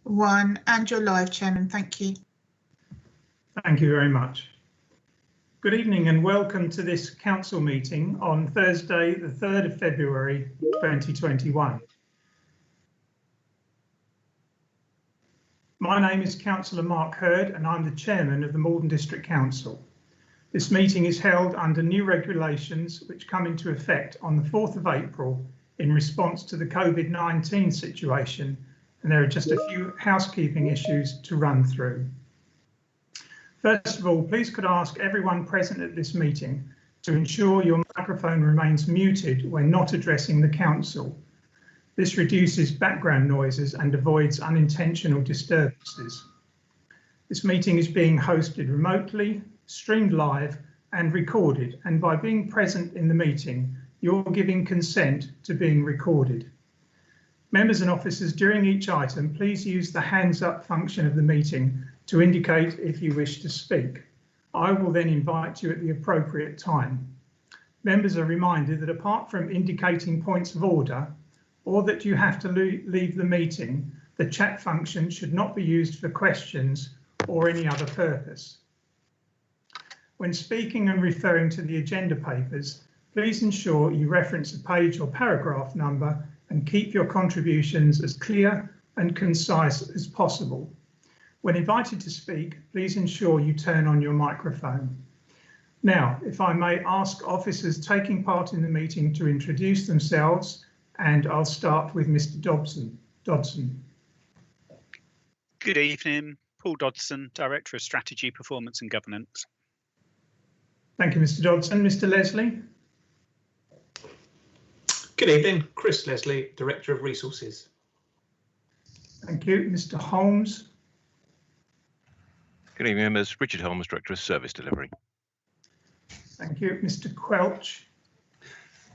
1, and you're live, Chairman. Thank you. Thank you very much. Good evening and welcome to this council meeting on Thursday, the 3rd of February 2021. My name is Councillor Mark Hurd and I'm the Chairman of the Malden District Council. This meeting is held under new regulations which come into effect on the 4th of April in response to the COVID-19 situation, and there are just a few housekeeping issues to run through. First of all, please could I ask everyone present at this meeting to ensure your microphone remains muted when not addressing the council. This reduces background noises and avoids unintentional disturbances. This meeting is being hosted remotely, streamed live and recorded, and by being present in the meeting, you're giving consent to being recorded. Members and officers, during each item, please use the hands up function of the meeting to indicate if you wish to speak. I will then invite you at the appropriate time. Members are reminded that apart from indicating points of order or that you have to leave the meeting, the chat function should not be used for questions or any other purpose. When speaking and referring to the agenda papers, please ensure you reference a page or paragraph number and keep your contributions as clear and concise as possible. When invited to speak, please ensure you turn on your microphone. Now, if I may ask officers taking part in the meeting to introduce themselves, and I'll start with Mr. Dodson. Good evening, Paul Dodson, Director of Strategy, Performance and Governance. Thank you, Mr. Dodson. Mr. Leslie. Good evening, Chris Leslie, Director of Resources. Thank you, Mr. Holmes. Good evening, members. Richard Holmes, Director of Service Delivery. Thank you, Mr. Quelch.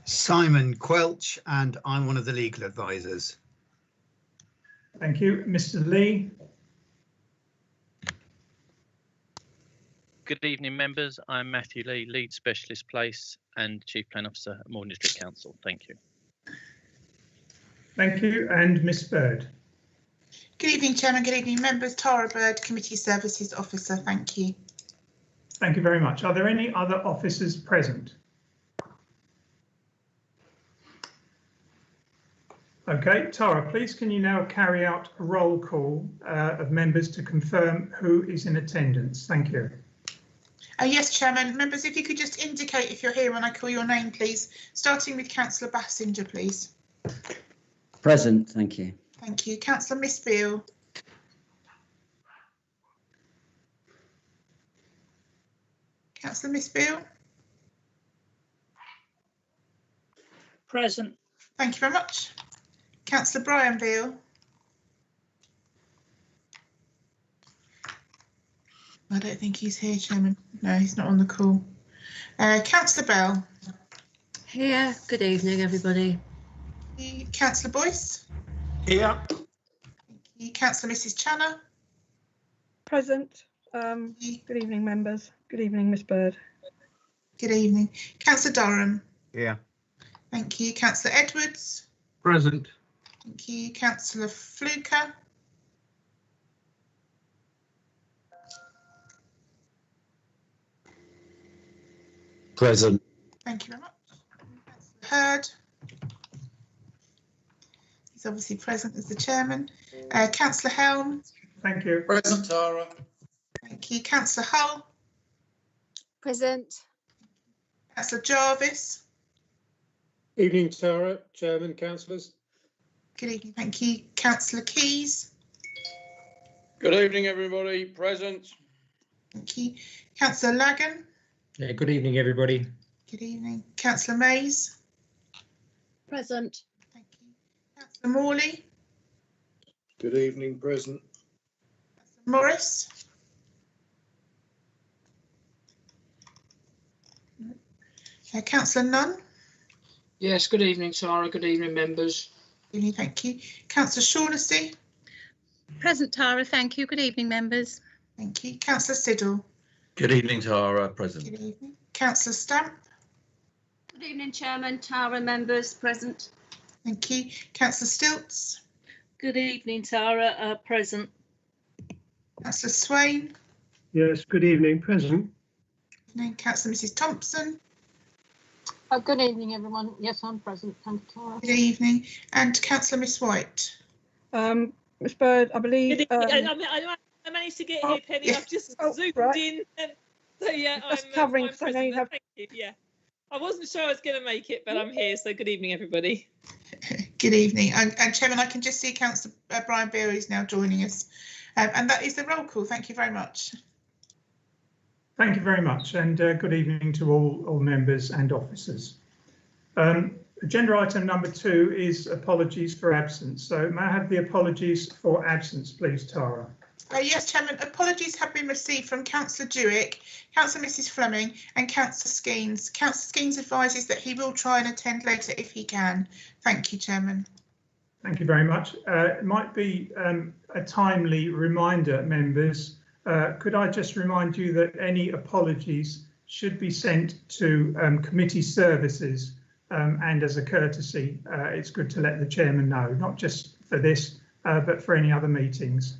Simon Quelch, and I'm one of the legal advisors. Thank you, Mr. Lee. Good evening, members. I'm Matthew Lee, Lead Specialist Place and Chief Plan Officer at Malden District Council. Thank you. Thank you, and Miss Bird. Good evening, Chairman. Good evening, members. Tara Bird, Committee Services Officer. Thank you. Thank you very much. Are there any other officers present? Okay, Tara, please can you now carry out a roll call of members to confirm who is in attendance? Thank you. Yes, Chairman. Members, if you could just indicate if you're here when I call your name, please. Starting with Councillor Bassinger, please. Present, thank you. Thank you. Councillor Misfield. Councillor Misfield. Present. Thank you very much. Councillor Brian Veal. I don't think he's here, Chairman. No, he's not on the call. Councillor Bell. Here. Good evening, everybody. Councillor Boyce. Here. Thank you. Councillor Mrs. Channer. Present. Good evening, members. Good evening, Miss Bird. Good evening. Councillor Durham. Here. Thank you. Councillor Edwards. Present. Thank you. Councillor Fluker. Present. Thank you very much. Councillor Hurd. He's obviously present as the chairman. Councillor Helm. Thank you. Present, Tara. Thank you. Councillor Hull. Present. Councillor Jarvis. Evening, Tara, Chairman, Councillors. Good evening. Thank you. Councillor Keys. Good evening, everybody. Present. Thank you. Councillor Lagan. Yeah, good evening, everybody. Good evening. Councillor Mays. Present. Thank you. Councillor Morley. Good evening. Present. Councillor Morris. Councillor Nunn. Yes, good evening, Tara. Good evening, members. Good evening, thank you. Councillor Shaughnessy. Present, Tara. Thank you. Good evening, members. Thank you. Councillor Siddle. Good evening, Tara. Present. Good evening. Councillor Stamp. Good evening, Chairman, Tara, members. Present. Thank you. Councillor Stilts. Good evening, Tara. Present. Councillor Swain. Yes, good evening. Present. Evening. Councillor Mrs Thompson. Good evening, everyone. Yes, I'm present. Thank you, Tara. Good evening. And Councillor Miss White. Miss Bird, I believe. I managed to get here, Penny. Yeah. I've just zoomed right. in. So yeah, Just covering, I'm because I know you present. have. Thank you. Yeah, I wasn't sure I was going to make it, but I'm here. So good evening, everybody. Good evening. And Chairman, I can just see Councillor Brian Beery is now joining us. And that is the roll call. Thank you very much. Thank you very much, and good evening to all members and officers. Agenda item number 2 is apologies for absence. So may I have the apologies for absence, please, Tara? Yes, Chairman. Apologies have been received from Councillor Dewick, Councillor Mrs Fleming and Councillor Skeens. Councillor Skeens advises that he will try and attend later if he can. Thank you, Chairman. Thank you very much. It might be a timely reminder, members. Could I just remind you that any apologies should be sent to committee services, and as a courtesy, it's good to let the chairman know, not just for this, but for any other meetings,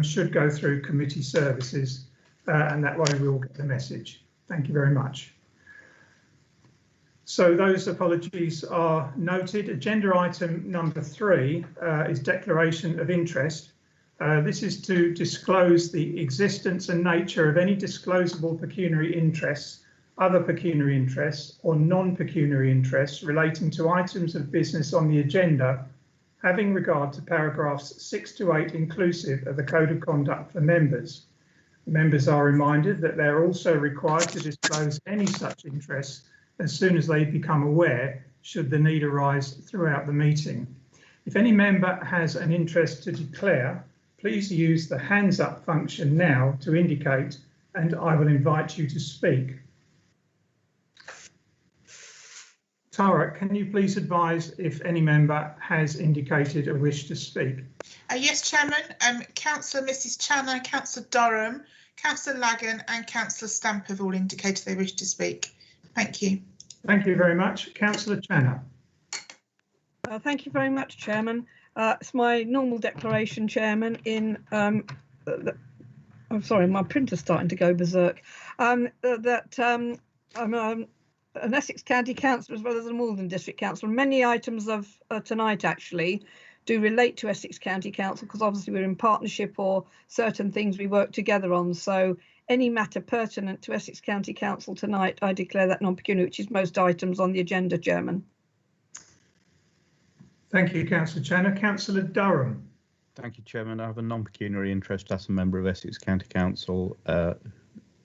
should go through committee services, and that way we all get the message. Thank you very much. So those apologies are noted. Agenda item number 3 is declaration of interest. This is to disclose the existence and nature of any disclosable pecuniary interests, other pecuniary interests or non-pecuniary interests relating to items of business on the agenda, having regard to paragraphs 6 to 8 inclusive of the Code of Conduct for members. Members are reminded that they are also required to disclose any such interests as soon as they become aware, should the need arise throughout the meeting. If any member has an interest to declare, please use the hands up function now to indicate, and I will invite you to speak. Tara, can you please advise if any member has indicated a wish to speak? Yes, Chairman. Councillor Mrs Channer, Councillor Durham, Councillor Lagan and Councillor Stamp have all indicated they wish to speak. Thank you. Thank you very much. Councillor Channer. Thank you very much, Chairman. It's my normal declaration, Chairman, in I'm sorry, my printer's starting to go berserk. I'm an Essex County Councillor as well as a Malden District Councillor. Many items of tonight actually do relate to Essex County Council because obviously we're in partnership or certain things we work together on. So any matter pertinent to Essex County Council tonight, I declare that non-pecuniary, which is most items on the agenda, Chairman. Thank you, Councillor Channer. Councillor Durham. Thank you, Chairman. I have a non-pecuniary interest as a member of Essex County Council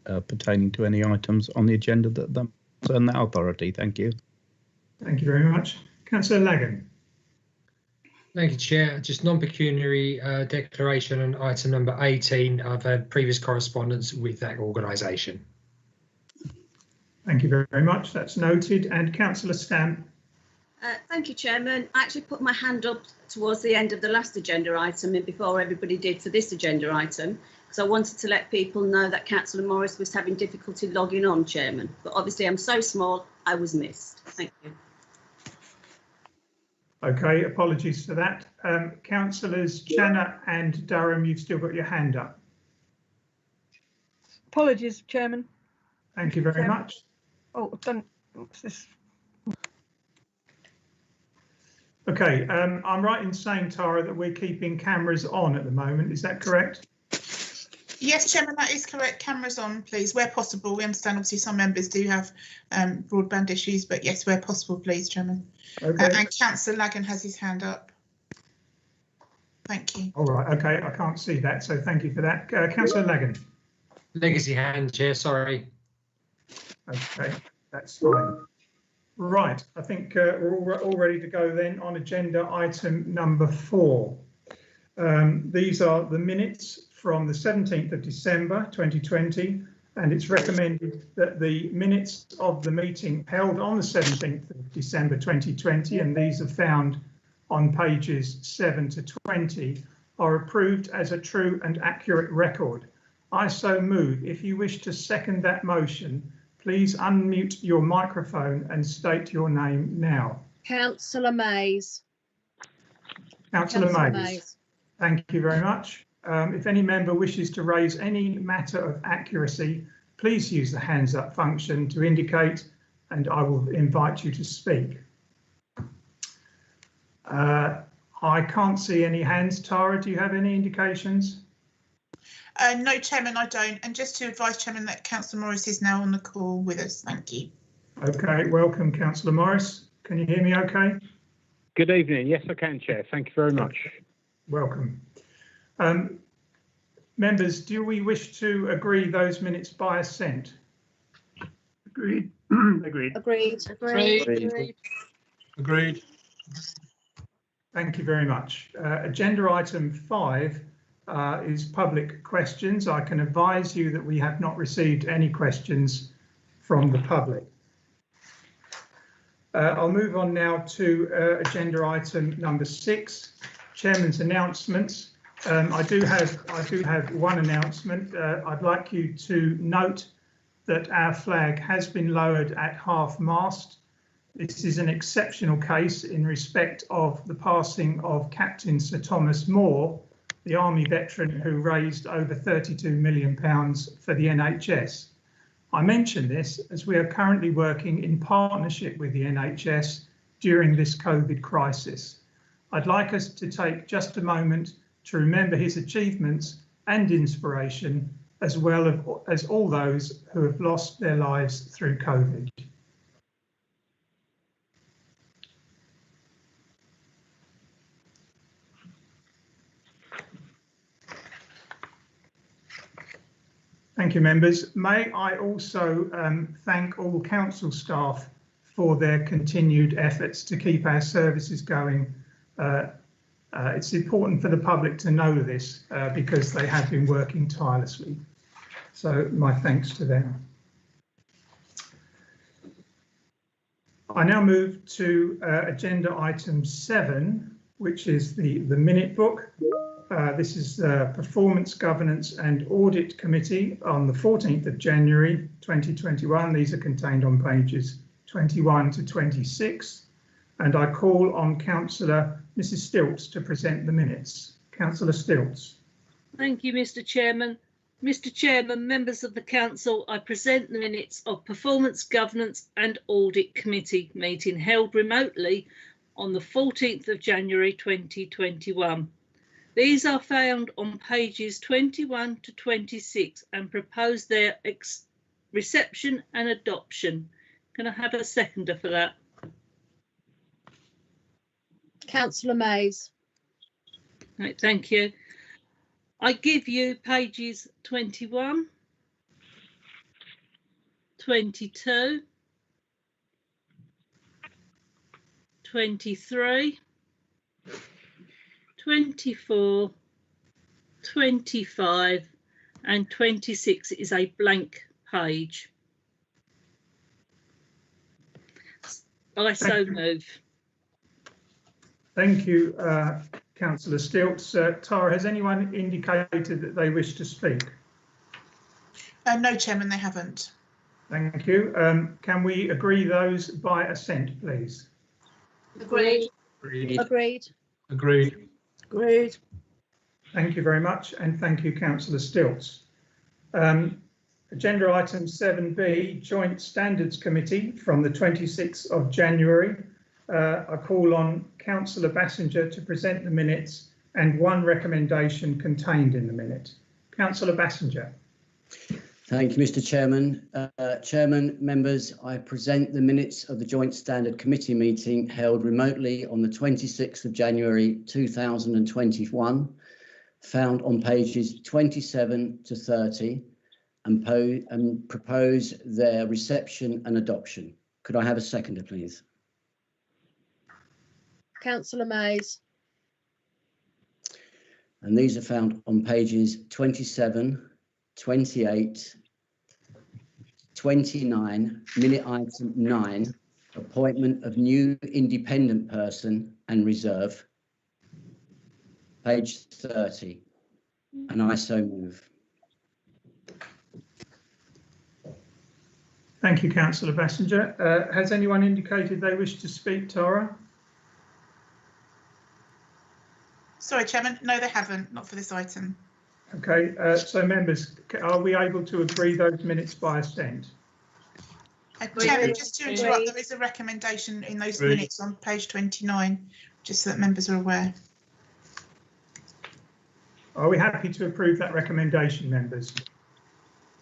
pertaining to any items on the agenda that concern that authority. Thank you. Thank you very much. Councillor Lagan. Thank you, Chair. Just non-pecuniary declaration on item number 18. I've had previous correspondence with that organisation. Thank you very much. That's noted. And Councillor Stamp. Thank you, Chairman. I actually put my hand up towards the end of the last agenda item and before everybody did for this agenda item, because I wanted to let people know that Councillor Morris was having difficulty logging on, Chairman. But obviously I'm so small, I was missed. Thank you. OK, apologies for that. Councillors Channer and Durham, you've still got your hand up. Apologies, Chairman. Thank you very much. Oh, I've done. What's this? OK, I'm right in saying, Tara, that we're keeping cameras on at the moment. Is that correct? Yes, Chairman, that is correct. Cameras on, please, where possible. We understand obviously some members do have broadband issues, but yes, where possible, please, Chairman. Okay. And Councillor Lagan has his hand up. Thank you. All right, OK, I can't see that, so thank you for that. Councillor Lagan. Legacy hand, Chair, sorry. OK, that's fine. Right, I think we're all ready to go then on agenda item number 4. These are the minutes from the 17th of December 2020, and it's recommended that the minutes of the meeting held on the 17th of December 2020, and these are found on pages 7 to 20, are approved as a true and accurate record. I so move. If you wish to second that motion, please unmute your microphone and state your name now. Councillor Mays. Councillor Mays. Thank you very much. If any member wishes to raise any matter of accuracy, please use the hands up function to indicate, and I will invite you to speak. I can't see any hands. Tara, do you have any indications? No, Chairman, I don't. And just to advise, Chairman, that Councillor Morris is now on the call with us. Thank you. OK, welcome, Councillor Morris. Can you hear me OK? Good evening. Yes, I can, Chair. Thank you very much. Welcome. Members, do we wish to agree those minutes by assent? Agreed. Agreed. Agreed. Agreed. Agreed. Thank you very much. Agenda item 5 is public questions. I can advise you that we have not received any questions from the public. I'll move on now to agenda item number 6, Chairman's announcements. I do have one announcement. I'd like you to note that our flag has been lowered at half-mast. This is an exceptional case in respect of the passing of Captain Sir Thomas Moore, the Army veteran who raised over £32 million for the NHS. I mention this as we are currently working in partnership with the NHS during this COVID crisis. I'd like us to take just a moment to remember his achievements and inspiration, as well as all those who have lost their lives through COVID. Thank you, members. May I also thank all council staff for their continued efforts to keep our services going. It's important for the public to know this because they have been working tirelessly. So my thanks to them. I now move to agenda item 7, which is the minute book. This is the Performance Governance and Audit Committee on the 14th of January 2021. These are contained on pages 21 to 26. And I call on Councillor Mrs Stilts to present the minutes. Councillor Stilts. Thank you, Mr Chairman. Mr Chairman, members of the Council, I present the minutes of Performance Governance and Audit Committee meeting held remotely on the 14th of January 2021. These are found on pages 21 to 26 and propose their reception and adoption. Can I have a seconder for that? Councillor Mays. Right, thank you. I give you pages 21, 22, 23, 24, 25 and 26 is a blank page. I so move. Thank you, Councillor Stilts. Tara, has anyone indicated that they wish to speak? No, Chairman, they haven't. Thank you. Can we agree those by assent, please? Agreed. Agreed. Agreed. Agreed. Agreed. Thank you very much, and thank you, Councillor Stilts. Agenda item 7B, Joint Standards Committee from the 26th of January. I call on Councillor Bassinger to present the minutes and one recommendation contained in the minute. Councillor Bassinger. Thank you, Mr Chairman. Chairman, members, I present the minutes of the Joint Standard Committee meeting held remotely on the 26th of January 2021, found on pages 27 to 30, and propose their reception and adoption. Could I have a seconder, please? Councillor Mays. And these are found on pages 27, 28, 29, minute item 9, appointment of new independent person and reserve, page 30, and I so move. Thank you, Councillor Bassinger. Has anyone indicated they wish to speak, Tara? Sorry, Chairman. No, they haven't. Not for this item. Okay, so members, are we able to agree those minutes by assent? Chairman, just to interrupt, there is a recommendation in those minutes on page 29, just so that members are aware. Are we happy to approve that recommendation, members?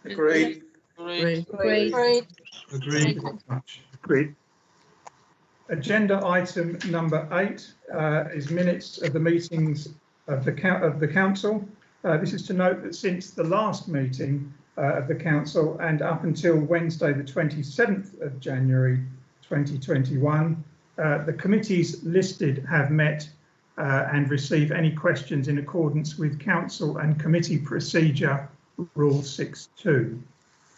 Agreed. Agreed. Agreed. Agreed. Agreed. Agenda item number 8 is minutes of the meetings of the council. This is to note that since the last meeting of the council and up until Wednesday, the 27th of January 2021, the committees listed have met and receive any questions in accordance with council and committee procedure rule 6.2.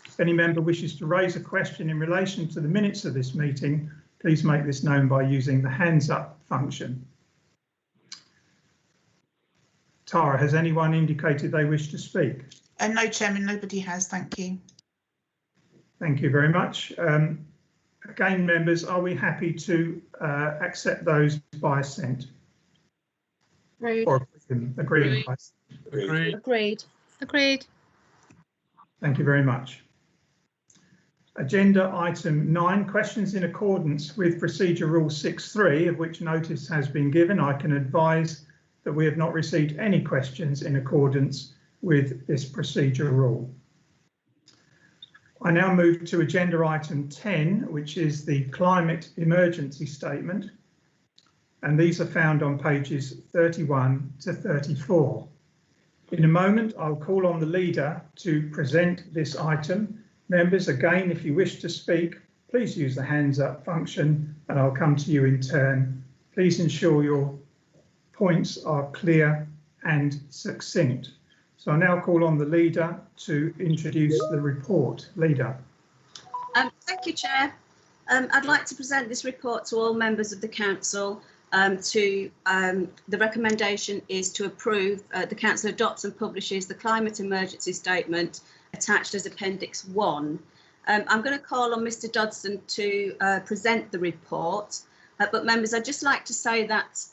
If any member wishes to raise a question in relation to the minutes of this meeting, please make this known by using the hands up function. Tara, has anyone indicated they wish to speak? No, Chairman, nobody has. Thank you. Thank you very much. Again, members, are we happy to accept those by assent? Agreed. Or agreeing by assent? Agreed. Agreed. Agreed. Thank you very much. Agenda item 9, questions in accordance with procedure rule 6.3, of which notice has been given. I can advise that we have not received any questions in accordance with this procedure rule. I now move to agenda item 10, which is the climate emergency statement. And these are found on pages 31 to 34. In a moment, I'll call on the leader to present this item. Members, again, if you wish to speak, please use the hands up function and I'll come to you in turn. Please ensure your points are clear and succinct. So I now call on the leader to introduce the report. Leader. Thank you, Chair. I'd like to present this report to all members of the council. The recommendation is to approve the council adopts and publishes the climate emergency statement attached as Appendix 1. I'm going to call on Mr Dodson to present the report. But members, I'd just like to say that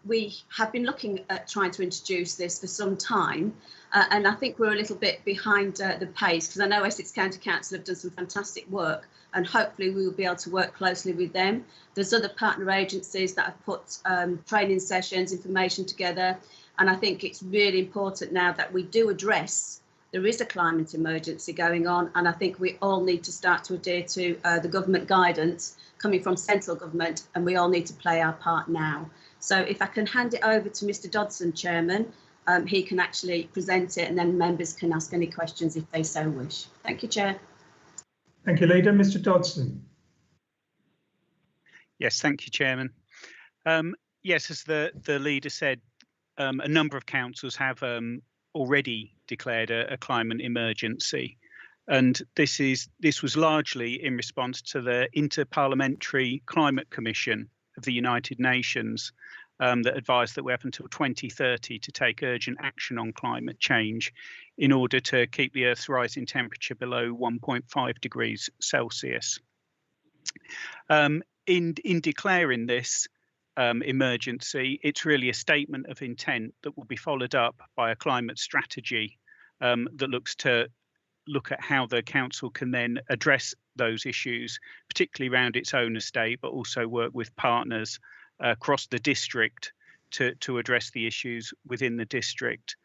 we have been looking at trying to introduce this for some time, and I think we're a little bit behind the pace, because I know Essex County Council have done some fantastic work, and hopefully we will be able to work closely with them. There's other partner agencies that have put training sessions, information together, and I think it's really important now that we do address there is a climate emergency going on, and I think we all need to start to adhere to the government guidance coming from central government, and we all need to play our part now. So if I can hand it over to Mr Dodson, Chairman, he can actually present it and then members can ask any questions if they so wish. Thank you, Chair. Thank you, Leader. Mr Dodson. Yes, thank you, Chairman. Yes, as the leader said, a number of councils have already declared a climate emergency. And this was largely in response to the Interparliamentary Climate Commission of the United Nations that advised that we have until 2030 to take urgent action on climate change in order to keep the Earth's rising temperature below 1.5 degrees Celsius. In declaring this emergency, it's really a statement of intent that will be followed up by a climate strategy that looks at how the council can then address those issues, particularly around its own estate, but also work with partners across the district to address the issues within the district.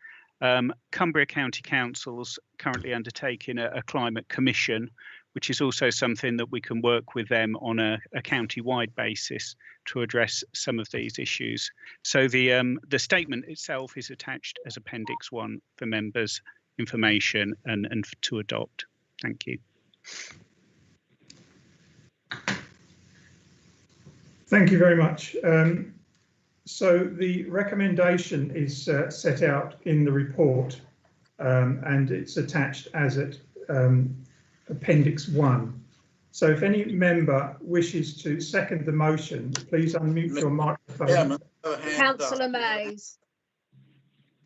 Cumbria County Council's currently undertaking a climate commission, which is also something that we can work with them on a county-wide basis to address some of these issues. So the statement itself is attached as Appendix 1 for members' information and to adopt. Thank you. Thank you very much. So the recommendation is set out in the report and it's attached as Appendix 1. So if any member wishes to second the motion, please unmute your microphone. Councillor Mays.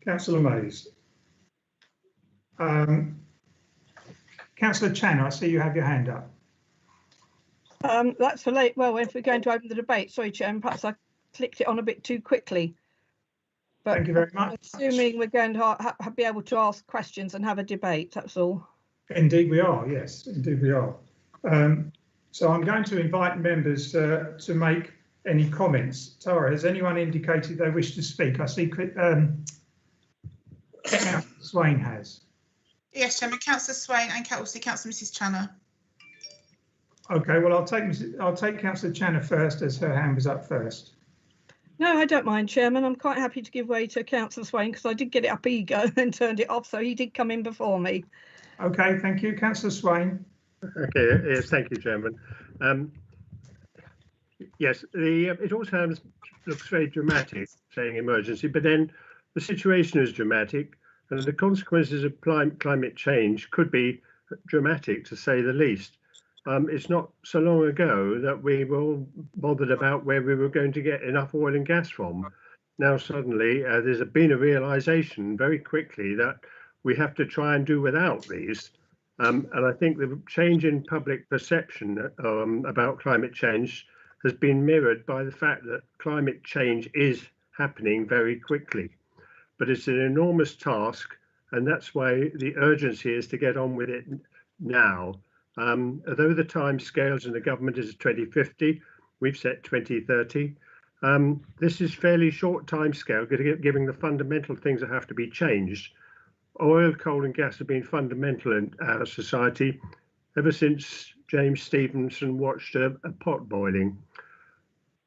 Councillor Mays. Councillor Chan, I see you have your hand up. That's for late. Well, if we're going to open the debate, sorry, Chairman, perhaps I clicked it on a bit too quickly. But thank you very much. Assuming we're going to be able to ask questions and have a debate, that's all. Indeed we are, yes, indeed we are. So I'm going to invite members to make any comments. Tara, has anyone indicated they wish to speak? I see Councillor Swain has. Yes, Chairman, Councillor Swain and Councillor Mrs. Channer. Okay, well, I'll take Councillor Channer first, as her hand was up first. No, I don't mind, Chairman. I'm quite happy to give way to Councillor Swain because I did get it up eager and then turned it off, so he did come in before me. Okay, thank you. Councillor Swain. Okay, yes, thank you, Chairman. Yes, it all looks very dramatic, saying emergency, but then the situation is dramatic and the consequences of climate change could be dramatic, to say the least. It's not so long ago that we were all bothered about where we were going to get enough oil and gas from. Now suddenly there's been a realization very quickly that we have to try and do without these. And I think the change in public perception about climate change has been mirrored by the fact that climate change is happening very quickly. But it's an enormous task, and that's why the urgency is to get on with it now. Although the time scales in the government is 2050, we've set 2030. This is fairly short time scale, given the fundamental things that have to be changed. Oil, coal and gas have been fundamental in our society ever since James Stevenson watched a pot boiling.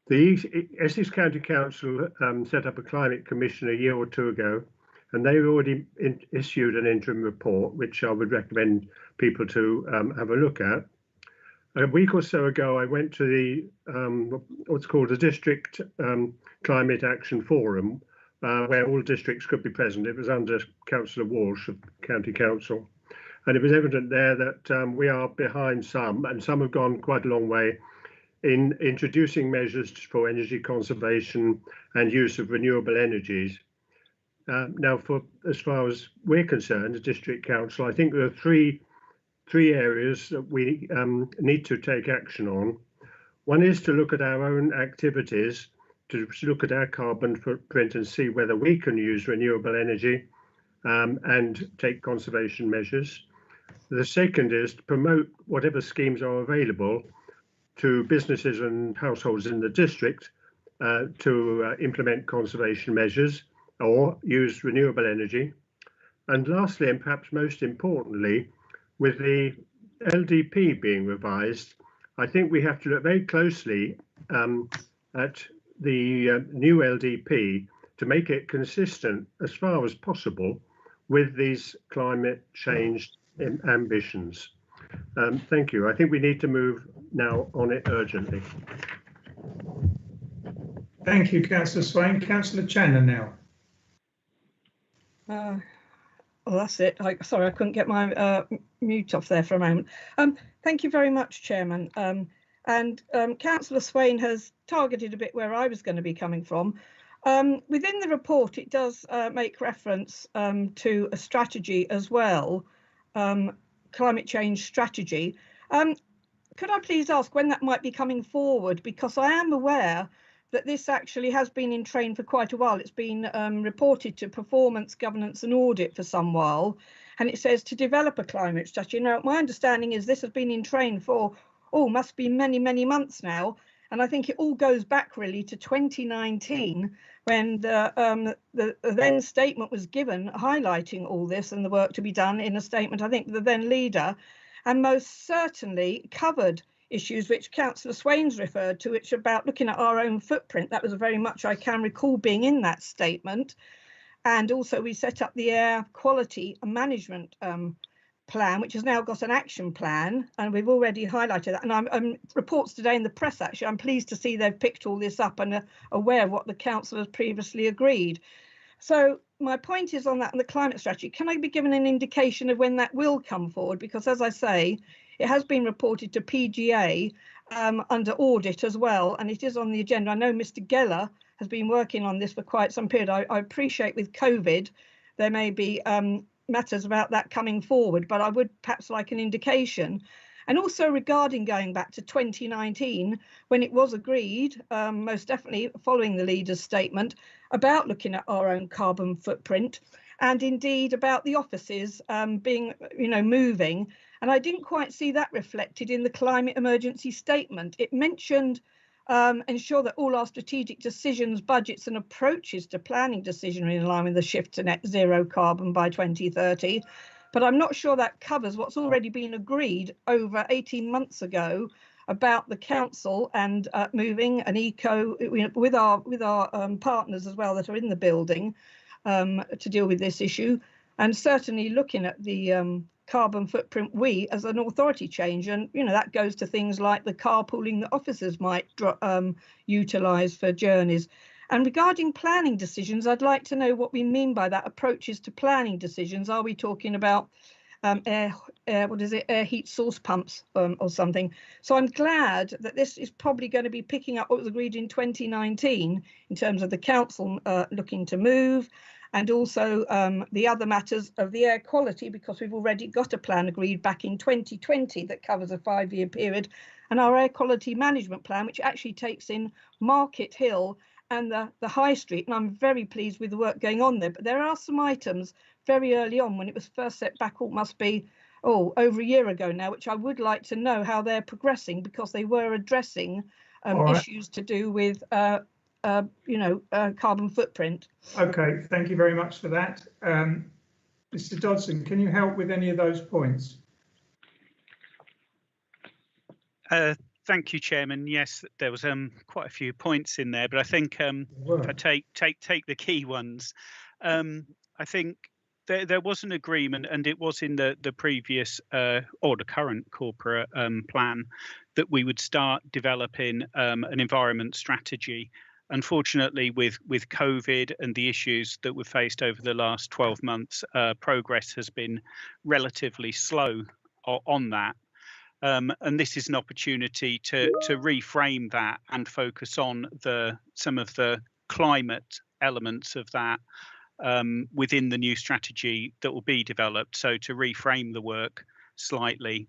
The Essex County Council set up a climate commission a year or two ago, and they've already issued an interim report, which I would recommend people to have a look at. A week or so ago, I went to the what's called the District Climate Action Forum, where all districts could be present. It was under Councillor Walsh of County Council. And it was evident there that we are behind some, and some have gone quite a long way in introducing measures for energy conservation and use of renewable energies. Now, as far as we're concerned, the District Council, I think there are three areas that we need to take action on. One is to look at our own activities, to look at our carbon footprint and see whether we can use renewable energy and take conservation measures. The second is to promote whatever schemes are available to businesses and households in the district to implement conservation measures or use renewable energy. And lastly, and perhaps most importantly, with the LDP being revised, I think we have to look very closely at the new LDP to make it consistent as far as possible with these climate change ambitions. Thank you. I think we need to move now on it urgently. Thank you, Councillor Swain. Councillor Channer now. Well, that's it. Sorry, I couldn't get my mute off there for a moment. Thank you very much, Chairman. Councillor Swain has targeted a bit where I was going to be coming from. Within the report, it does make reference to a strategy as well, climate change strategy. Could I please ask when that might be coming forward? Because I am aware that this actually has been in train for quite a while. It's been reported to Performance, Governance and Audit for some while, and it says to develop a climate strategy. Now, my understanding is this has been in train for, must be many, many months now. And I think it all goes back really to 2019 when the then statement was given highlighting all this and the work to be done in a statement, I think the then leader, and most certainly covered issues which Councillor Swain's referred to, which are about looking at our own footprint. That was very much I can recall being in that statement. And also we set up the air quality management plan, which has now got an action plan, and we've already highlighted that. And I'm reports today in the press, actually, I'm pleased to see they've picked all this up and are aware of what the council has previously agreed. So my point is on that and the climate strategy, can I be given an indication of when that will come forward? Because as I say, it has been reported to PGA under audit as well, and it is on the agenda. I know Mr. Geller has been working on this for quite some period. I appreciate with COVID, there may be matters about that coming forward, but I would perhaps like an indication. And also regarding going back to 2019, when it was agreed, most definitely following the leader's statement, about looking at our own carbon footprint, and indeed about the offices being, moving. And I didn't quite see that reflected in the climate emergency statement. It mentioned ensure that all our strategic decisions, budgets and approaches to planning decision are in line with the shift to net zero carbon by 2030. But I'm not sure that covers what's already been agreed over 18 months ago about the council and moving an eco with our partners as well that are in the building to deal with this issue, and certainly looking at the carbon footprint we as an authority change. And that goes to things like the carpooling that officers might utilise for journeys. And regarding planning decisions, I'd like to know what we mean by that, approaches to planning decisions. Are we talking about air heat source pumps or something? So I'm glad that this is probably going to be picking up what was agreed in 2019 in terms of the council looking to move, and also the other matters of the air quality, because we've already got a plan agreed back in 2020 that covers a 5-year period, and our air quality management plan, which actually takes in Market Hill and the High Street. And I'm very pleased with the work going on there. But there are some items very early on when it was first set back, it must be over a year ago now, which I would like to know how they're progressing, because they were addressing issues to do with carbon footprint. Okay, thank you very much for that. Mr. Dodson, can you help with any of those points? Thank you, Chairman. Yes, there was quite a few points in there, but I think if I take the key ones, I think there was an agreement, and it was in the previous or the current corporate plan, that we would start developing an environment strategy. Unfortunately, with COVID and the issues that we've faced over the last 12 months, progress has been relatively slow on that. And this is an opportunity to reframe that and focus on some of the climate elements of that within the new strategy that will be developed. So to reframe the work slightly.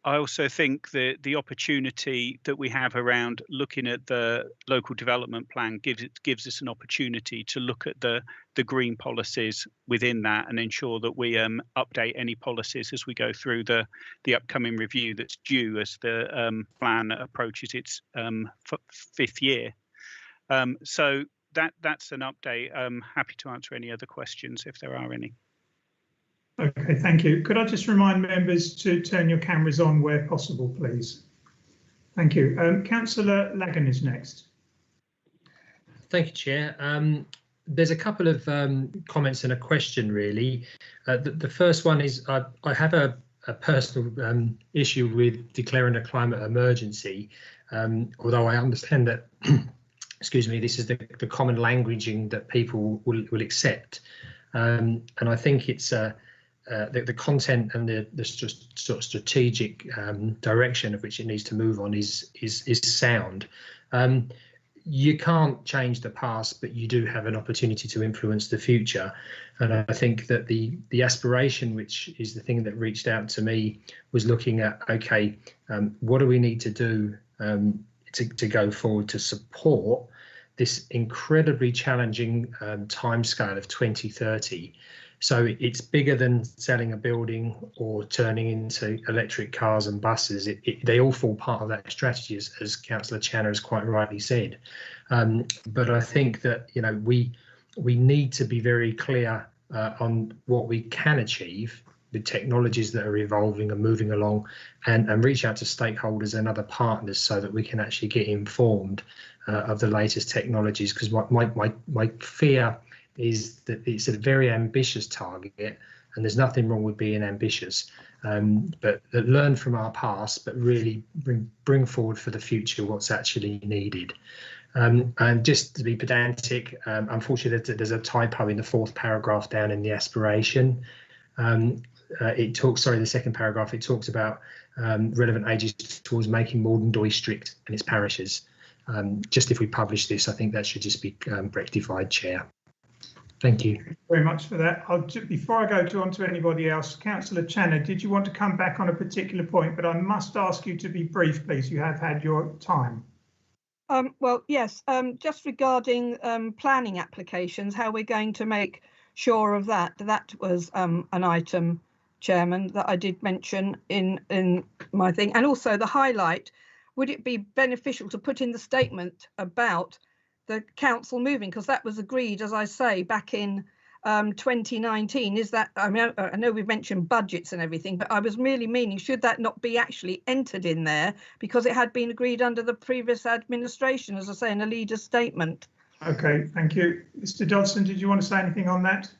I also think that the opportunity that we have around looking at the local development plan gives us an opportunity to look at the green policies within that and ensure that we update any policies as we go through the upcoming review that's due as the plan approaches its 5th year. So that's an update. I'm happy to answer any other questions if there are any. Okay, thank you. Could I just remind members to turn your cameras on where possible, please? Thank you. Councillor Lagan is next. Thank you, Chair. There's a couple of comments and a question, really. The first one is I have a personal issue with declaring a climate emergency, although I understand that, excuse me, this is the common languaging that people will accept. And I think it's the content and the sort of strategic direction of which it needs to move on is sound. You can't change the past, but you do have an opportunity to influence the future. And I think that the aspiration, which is the thing that reached out to me, was looking at, okay, what do we need to do to go forward to support this incredibly challenging timescale of 2030. So it's bigger than selling a building or turning into electric cars and buses. They all fall part of that strategy, as Councillor Channer has quite rightly said. But I think that we need to be very clear on what we can achieve with technologies that are evolving and moving along, and reach out to stakeholders and other partners so that we can actually get informed of the latest technologies. Because my fear is that it's a very ambitious target, and there's nothing wrong with being ambitious, but learn from our past, but really bring forward for the future what's actually needed. And just to be pedantic, unfortunately, there's a typo in the 4th paragraph down in the aspiration. The second paragraph, it talks about relevant ages towards making Maldon strict and its parishes. Just if we publish this, I think that should just be rectified, Chair. Thank you. Thank you very much for that. Before I go on to anybody else, Councillor Channer, did you want to come back on a particular point? But I must ask you to be brief, please. You have had your time. Well, yes, just regarding planning applications, how we're going to make sure of that. That was an item, Chairman, that I did mention in my thing. And also the highlight, would it be beneficial to put in the statement about the council moving? Because that was agreed, as I say, back in 2019. Is that, I mean, I know we've mentioned budgets and everything, but I was really meaning, should that not be actually entered in there, because it had been agreed under the previous administration, as I say, in a leader's statement. Okay, thank you. Mr. Dodson, did you want to say anything on that?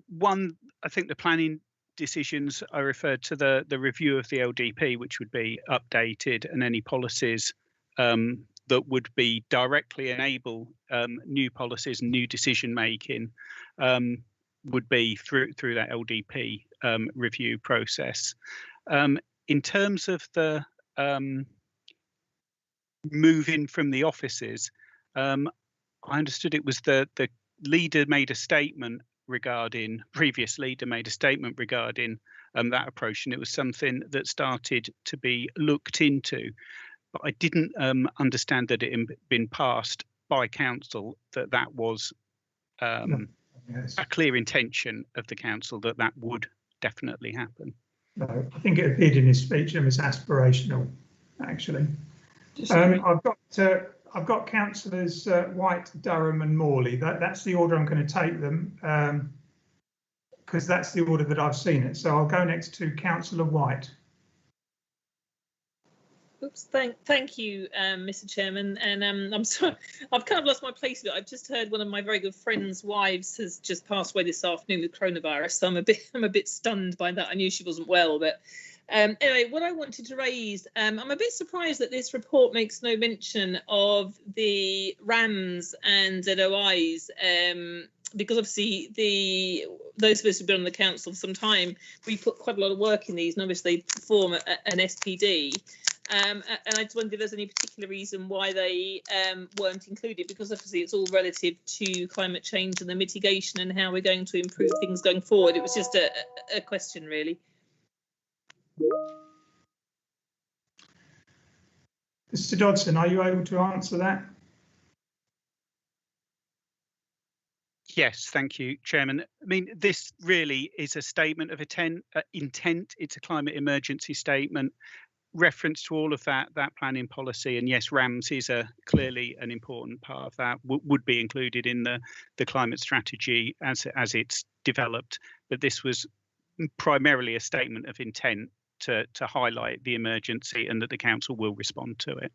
One, I think the planning decisions, I referred to the review of the LDP, which would be updated, and any policies that would be directly enable new policies and new decision making would be through that LDP review process. In terms of the moving from the offices, I understood it was the leader made a statement regarding, previous leader made a statement regarding that approach, and it was something that started to be looked into. But I didn't understand that it had been passed by council, that was Yes. a clear intention of the council that would definitely happen. No, I think it appeared in his speech and was aspirational, actually. I've got councillors White, Durham and Morley. That's the order I'm going to take them, because that's the order that I've seen it. So I'll go next to Councillor White. Oops, thank you, Mr. Chairman. And I'm sorry, I've kind of lost my place. I've just heard one of my very good friends' wives has just passed away this afternoon with coronavirus. So I'm a bit stunned by that. I knew she wasn't well, but anyway, what I wanted to raise, I'm a bit surprised that this report makes no mention of the RAMs and ZOIs, because obviously those of us who've been on the council for some time, we put quite a lot of work in these, and obviously perform an SPD. And I just wondered if there's any particular reason why they weren't included, because obviously it's all relative to climate change and the mitigation and how we're going to improve things going forward. It was just a question, really. Mr. Dodson, are you able to answer that? Yes, thank you, Chairman. I mean, this really is a statement of intent. It's a climate emergency statement, reference to all of that planning policy, and yes, RAMS is clearly an important part of that. Would be included in the climate strategy as it's developed, but this was primarily a statement of intent to highlight the emergency and that the council will respond to it.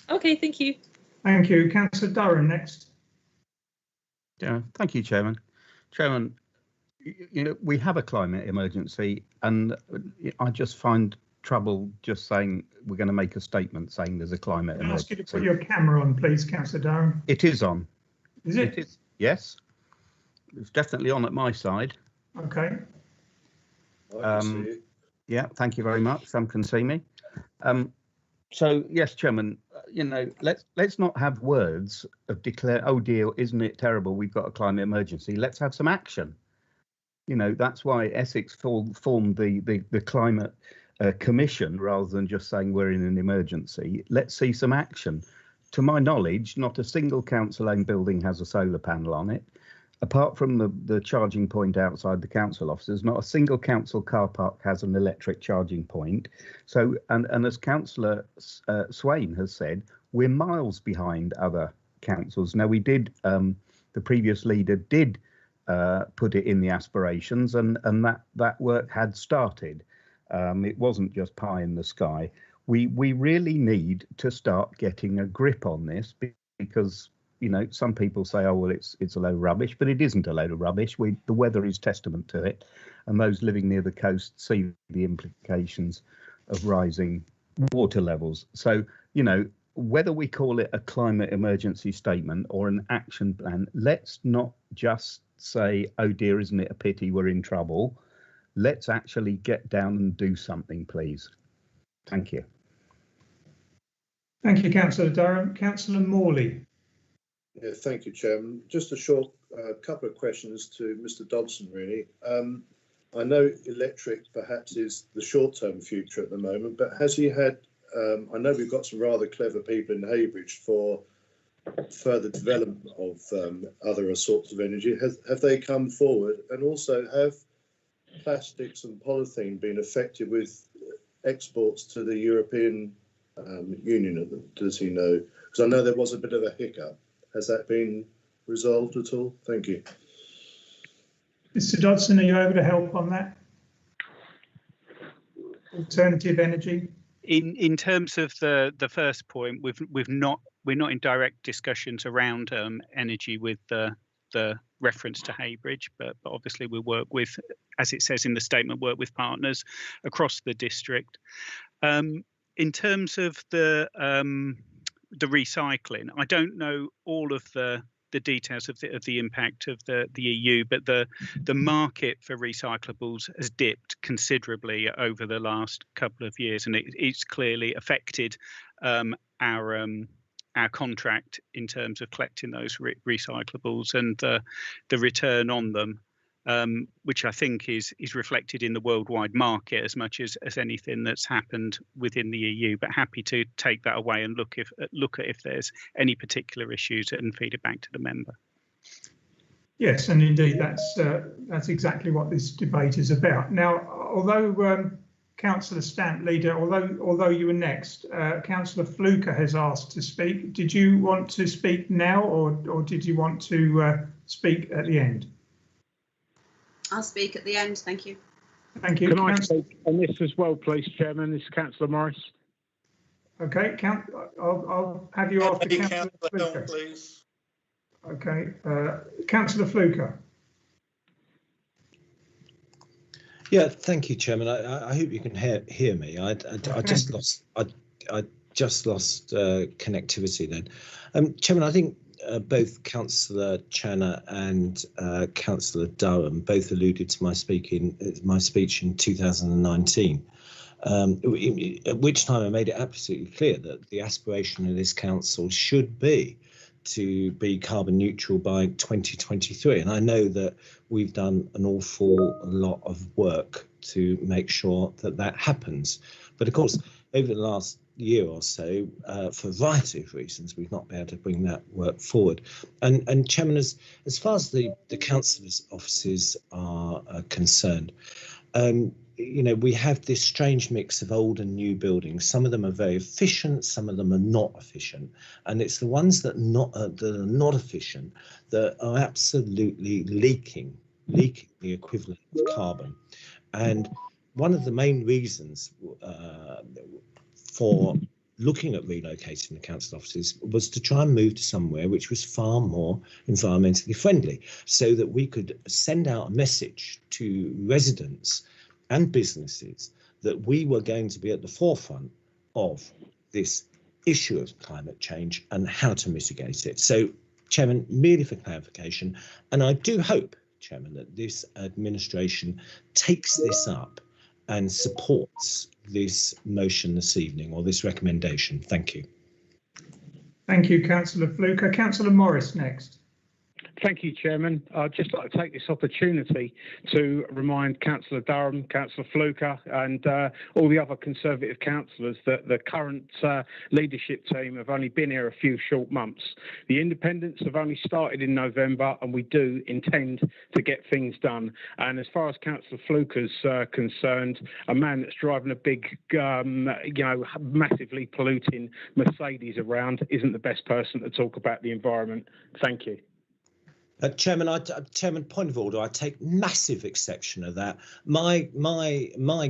Okay, thank you. Thank you. Councillor Durham next. Yeah, thank you, Chairman. Chairman, you know, we have a climate emergency, and I just find trouble just saying we're going to make a statement saying there's a climate emergency. Ask you to put your camera on, please, Councillor Durham. It is on. Is it? It is. Yes, it's definitely on at my side. Okay. Yeah, thank you very much. Some can see me. So yes, Chairman, you know, let's not have words of declare, oh dear, isn't it terrible, we've got a climate emergency. Let's have some action. You know, that's why Essex formed the climate commission, rather than just saying we're in an emergency. Let's see some action. To my knowledge, not a single council-owned building has a solar panel on it. Apart from the charging point outside the council offices, not a single council car park has an electric charging point. So, and as Councillor Swain has said, we're miles behind other councils. Now, we did, the previous leader did put it in the aspirations, and that work had started. It wasn't just pie in the sky. We really need to start getting a grip on this, because, you know, some people say, oh, well, it's a load of rubbish, but it isn't a load of rubbish. The weather is testament to it. And those living near the coast see the implications of rising water levels. So, you know, whether we call it a climate emergency statement or an action plan, let's not just say, oh dear, isn't it a pity we're in trouble? Let's actually get down and do something, please. Thank you. Thank you, Councillor Durham. Councillor Morley. Yeah, thank you, Chairman. Just a short couple of questions to Mr. Dodson, really. I know electric perhaps is the short-term future at the moment, but has he had, I know we've got some rather clever people in Heybridge for further development of other sorts of energy. Have they come forward? And also, have plastics and polythene been affected with exports to the European Union? Does he know? Because I know there was a bit of a hiccup. Has that been resolved at all? Thank you. Mr. Dodson, are you able to help on that? Alternative energy. In terms of the first point, we're not in direct discussions around energy with the reference to Heybridge, but obviously we work with, as it says in the statement, work with partners across the district. In terms of the recycling, I don't know all of the details of the impact of the EU, but the market for recyclables has dipped considerably over the last couple of years, and it's clearly affected our contract in terms of collecting those recyclables and the return on them, which I think is reflected in the worldwide market as much as anything that's happened within the EU. But happy to take that away and look at if there's any particular issues and feed it back to the member. Yes, and indeed that's exactly what this debate is about. Now, although Councillor Stamp, leader, although you were next, Councillor Fluker has asked to speak. Did you want to speak now, or did you want to speak at the end? I'll speak at the end, thank you. Thank you. Can I speak on this as well, please, Chairman? This is Councillor Morris. Okay, I'll have you after Councillor Fluker, please. Okay, Councillor Fluker. Yeah, thank you, Chairman. I hope you can hear me. I just lost connectivity then. Chairman, I think both Councillor Channer and Councillor Durham both alluded to my speech in 2019, at which time I made it absolutely clear that the aspiration of this council should be to be carbon neutral by 2023. And I know that we've done an awful lot of work to make sure that that happens. But of course, over the last year or so, for a variety of reasons, we've not been able to bring that work forward. And Chairman, as far as the councillors' offices are concerned, we have this strange mix of old and new buildings. Some of them are very efficient, some of them are not efficient, and it's the ones that are not efficient that are absolutely leaking the equivalent of carbon. And one of the main reasons for looking at relocating the council offices was to try and move to somewhere which was far more environmentally friendly, so that we could send out a message to residents and businesses that we were going to be at the forefront of this issue of climate change and how to mitigate it. So, Chairman, merely for clarification, and I do hope, Chairman, that this administration takes this up and supports this motion this evening, or this recommendation. Thank you. Thank you, Councillor Fluker. Councillor Morris next. Thank you, Chairman. I'd just like to take this opportunity to remind Councillor Durham, Councillor Fluker and all the other Conservative councillors that the current leadership team have only been here a few short months. The independents have only started in November, and we do intend to get things done. And as far as Councillor Fluker's concerned, a man that's driving a big, massively polluting Mercedes around isn't the best person to talk about the environment. Thank you. Chairman, point of order. I take massive exception of that. My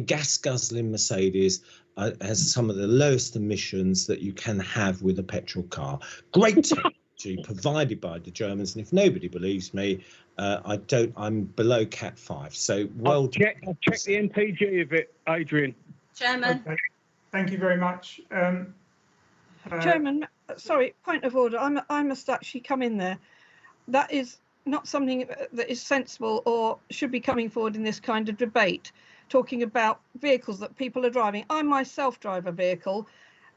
gas guzzling Mercedes has some of the lowest emissions that you can have with a petrol car. Great technology provided by the Germans, and if nobody believes me, I'm below Cat 5. So well. I'll check the MPG of it, Adrian. Chairman. Okay. Thank you very much. Chairman, sorry, point of order. I must actually come in there. That is not something that is sensible or should be coming forward in this kind of debate, talking about vehicles that people are driving. I myself drive a vehicle,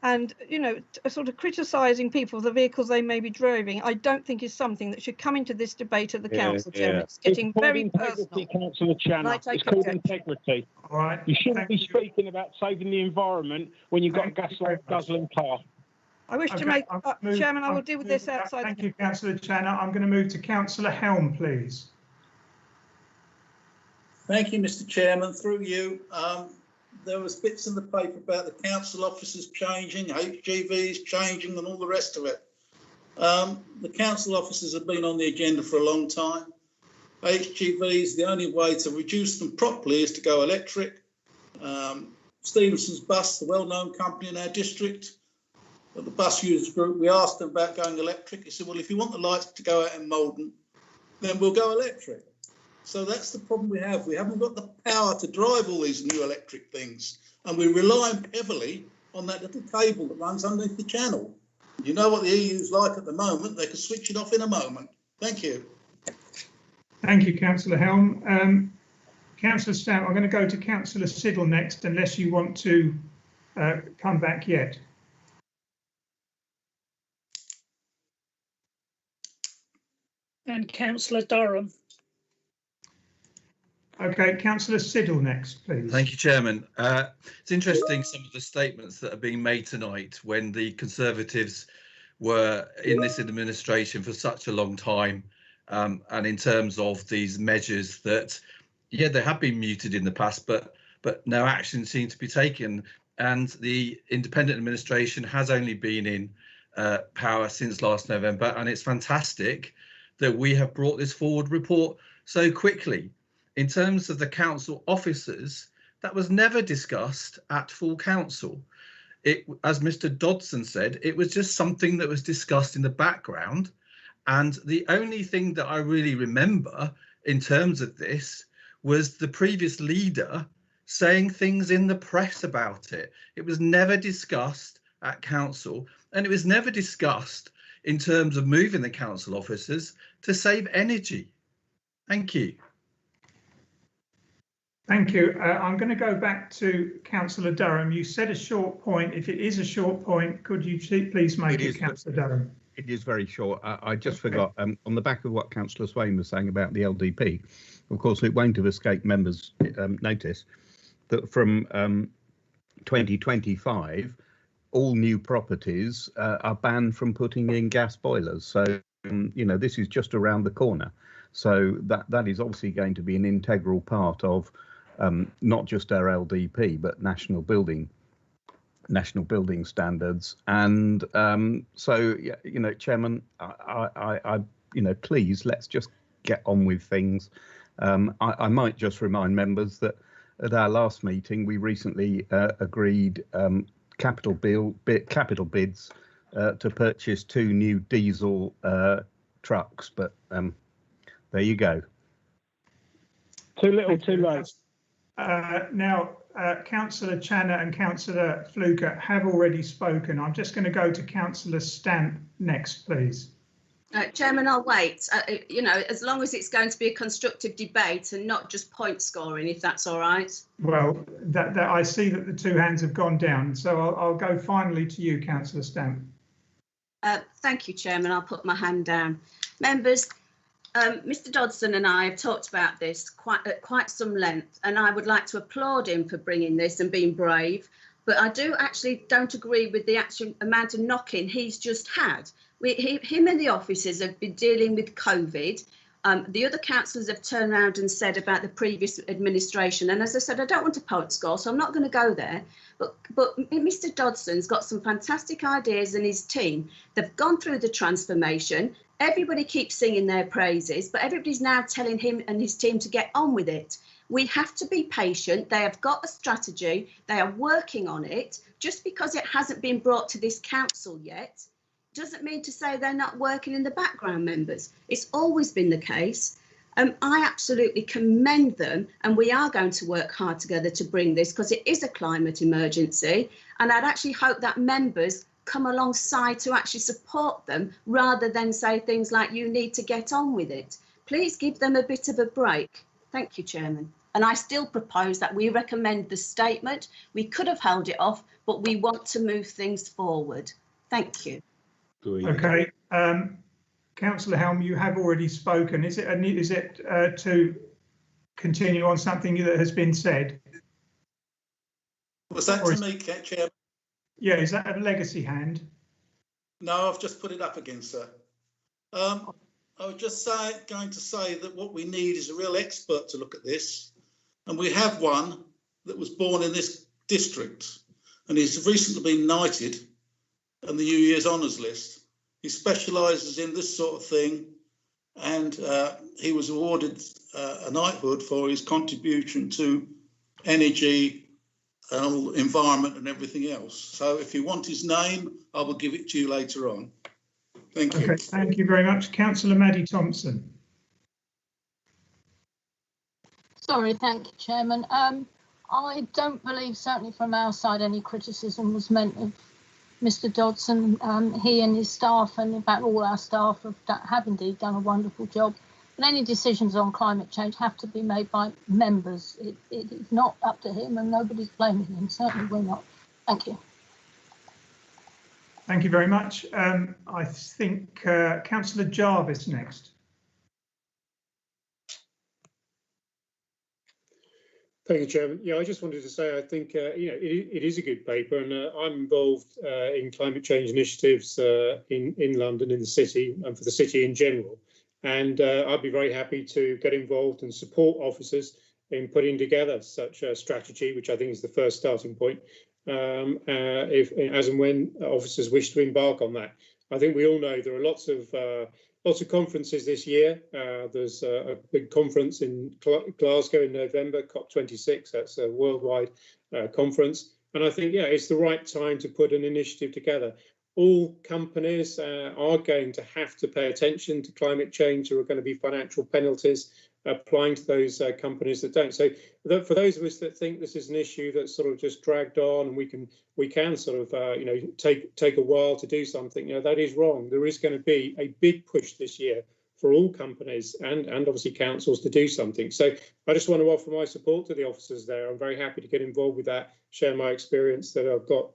And, you know, sort of criticising people for the vehicles they may be driving, I don't think is something that should come into this debate at the council, Chairman. It's getting very personal. Councillor Channer. It's called integrity. All right. You shouldn't be speaking about saving the environment when you've got a gas guzzling car. I wish to make, Chairman, I will deal with this outside. Thank you, Councillor Channer. I'm going to move to Councillor Helm, please. Thank you, Mr. Chairman. Through you, there was bits in the paper about the council officers changing, HGVs changing and all the rest of it. The council officers have been on the agenda for a long time. HGVs, the only way to reduce them properly is to go electric. Stevenson's Bus, the well-known company in our district, the bus users group, we asked them about going electric. He said, well, if you want the lights to go out in Malden, then we'll go electric. So that's the problem we have. We haven't got the power to drive all these new electric things, and we rely heavily on that little cable that runs underneath the channel. You know what the EU's like at the moment. They can switch it off in a moment. Thank you. Thank you, Councillor Helm. Councillor Stamp, I'm going to go to Councillor Siddle next, unless you want to come back yet. And Councillor Durham. Okay, Councillor Siddle next, please. Thank you, Chairman. It's interesting some of the statements that are being made tonight when the Conservatives were in this administration for such a long time, and in terms of these measures that, yeah, they have been muted in the past, but no action seems to be taken. And the independent administration has only been in power since last November, and it's fantastic that we have brought this forward report so quickly. In terms of the council officers, that was never discussed at full council. As Mr. Dodson said, it was just something that was discussed in the background. And the only thing that I really remember in terms of this was the previous leader saying things in the press about it. It was never discussed at council, and it was never discussed in terms of moving the council officers to save energy. Thank you. Thank you. I'm going to go back to Councillor Durham. You said a short point. If it is a short point, could you please make it, Councillor Durham? It is very short. I just forgot, on the back of what Councillor Swain was saying about the LDP, of course, it won't have escaped members' notice that from 2025, all new properties are banned from putting in gas boilers. So, you know, this is just around the corner. So that is obviously going to be an integral part of not just our LDP, but national building standards. And so, yeah, you know, Chairman, I you know, please, let's just get on with things. I might just remind members that at our last meeting, we recently agreed capital bids to purchase 2 new diesel trucks, but there you go. Too little, too late. Now, Councillor Channer and Councillor Fluker have already spoken. I'm just going to go to Councillor Stamp next, please. Chairman, I'll wait. You know, as long as it's going to be a constructive debate and not just point scoring, if that's all right. Well, that I see that the 2 hands have gone down, so I'll go finally to you, Councillor Stamp. Thank you, Chairman. I'll put my hand down. Members, Mr. Dodson and I have talked about this at quite some length, and I would like to applaud him for bringing this and being brave. But I don't agree with the actual amount of knocking he's just had. Him and the officers have been dealing with COVID. The other councillors have turned around and said about the previous administration. And as I said, I don't want to point score, so I'm not going to go there. But Mr. Dodson's got some fantastic ideas and his team. They've gone through the transformation. Everybody keeps singing their praises, but everybody's now telling him and his team to get on with it. We have to be patient. They have got a strategy. They are working on it. Just because it hasn't been brought to this council yet doesn't mean to say they're not working in the background, members. It's always been the case. I absolutely commend them, and we are going to work hard together to bring this, because it is a climate emergency, and I'd actually hope that members come alongside to actually support them rather than say things like you need to get on with it. Please give them a bit of a break. Thank you, Chairman. And I still propose that we recommend the statement. We could have held it off, but we want to move things forward. Thank you. Okay. Councillor Helm, you have already spoken. Is it to continue on something that has been said? Was that to me, Chair? Yeah, is that a legacy hand? No, I've just put it up again, sir. I was just going to say that what we need is a real expert to look at this. And we have one that was born in this district, and he's recently been knighted on the New Year's Honours list. He specialises in this sort of thing, and he was awarded a knighthood for his contribution to energy, environment and everything else. So if you want his name, I will give it to you later on. Thank you. Okay, thank you very much. Councillor Maddie Thompson. Sorry, thank you, Chairman. I don't believe, certainly from our side, any criticism was meant of Mr Dodson. He and his staff, and in fact all our staff, have indeed done a wonderful job. But any decisions on climate change have to be made by members. It is not up to him, and nobody's blaming him. Certainly we're not. Thank you. Thank you very much. I think Councillor Jarvis next. Thank you, Chairman. Yeah, I just wanted to say I think it is a good paper, and I'm involved in climate change initiatives in London, in the city, and for the city in general. And I'd be very happy to get involved and support officers in putting together such a strategy, which I think is the first starting point, if as and when officers wish to embark on that. I think we all know there are lots of conferences this year. There's a big conference in Glasgow in November, COP26. That's a worldwide conference. And I think, yeah, it's the right time to put an initiative together. All companies are going to have to pay attention to climate change. There are going to be financial penalties applying to those companies that don't. So for those of us that think this is an issue that's sort of just dragged on, and we can sort of take a while to do something, that is wrong. There is going to be a big push this year for all companies and obviously councils to do something. So I just want to offer my support to the officers there. I'm very happy to get involved with that, share my experience that I've got.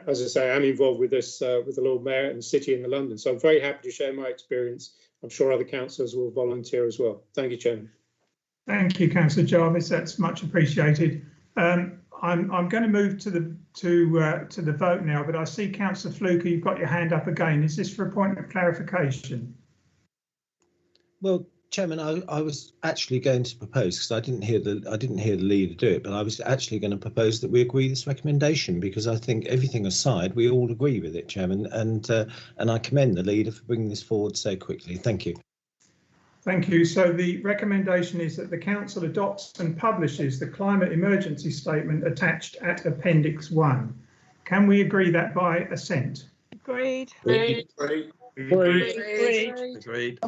As I say, I'm involved with this with the Lord Mayor and the City in London. So I'm very happy to share my experience. I'm sure other councillors will volunteer as well. Thank you, Chairman. Thank you, Councillor Jarvis. That's much appreciated. I'm going to move to the vote now, but I see Councillor Fluker, you've got your hand up again. Is this for a point of clarification? Well, Chairman, I was actually going to propose, because I didn't hear the leader do it, but I was actually going to propose that we agree this recommendation, because I think everything aside, we all agree with it, Chairman, and I commend the leader for bringing this forward so quickly. Thank you. Thank you. So the recommendation is that the Council adopts and publishes the climate emergency statement attached at Appendix 1. Can we agree that by assent? Agreed. Agreed. Agreed. Agreed. Agreed.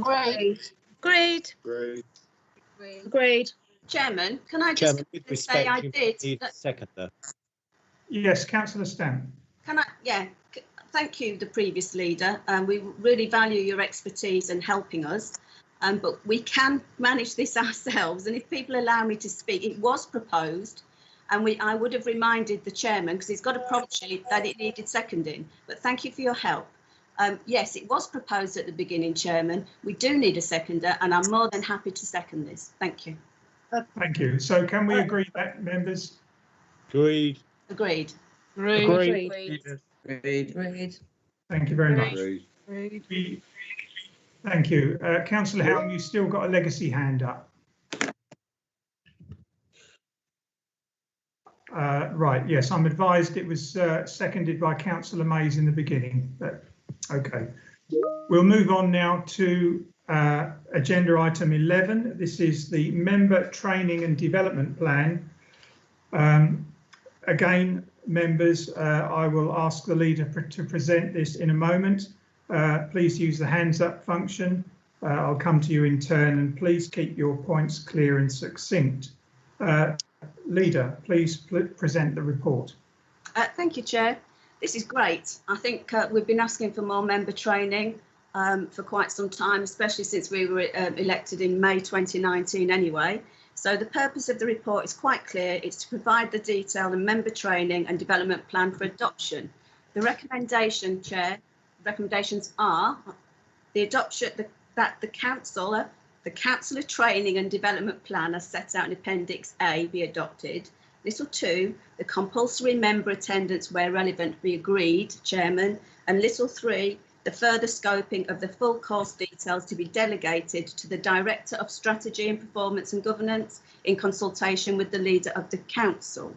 Agreed. Agreed. Chairman, can I just say I did? Need a seconder. Yes, Councillor Stamp. Can I? Yeah. Thank you, the previous leader. We really value your expertise in helping us. But we can manage this ourselves. And if people allow me to speak, it was proposed, and I would have reminded the chairman, because he's got a prompt sheet, that it needed seconding. But thank you for your help. Yes, it was proposed at the beginning, Chairman. We do need a seconder, and I'm more than happy to second this. Thank you. Thank you. So can we agree that, members? Agreed. Agreed. Agreed. Agreed. Thank you very much. Agreed. Thank you. Councillor Helm, you've still got a legacy hand up. Right, yes, I'm advised it was seconded by Councillor Mays in the beginning. But, okay. We'll move on now to agenda item 11. This is the Member Training and Development Plan. Again, members, I will ask the leader to present this in a moment. Please use the hands up function. I'll come to you in turn, and please keep your points clear and succinct. Leader, please present the report. Thank you, Chair. This is great. I think we've been asking for more member training for quite some time, especially since we were elected in May 2019 anyway. So the purpose of the report is quite clear. It's to provide the detail and member training and development plan for adoption. The recommendation, Chair, recommendations are the adoption, that the councillor training and development plan as set out in Appendix A be adopted. Little 2, the compulsory member attendance where relevant be agreed, Chairman. And little 3, the further scoping of the full course details to be delegated to the Director of Strategy and Performance and Governance in consultation with the leader of the council.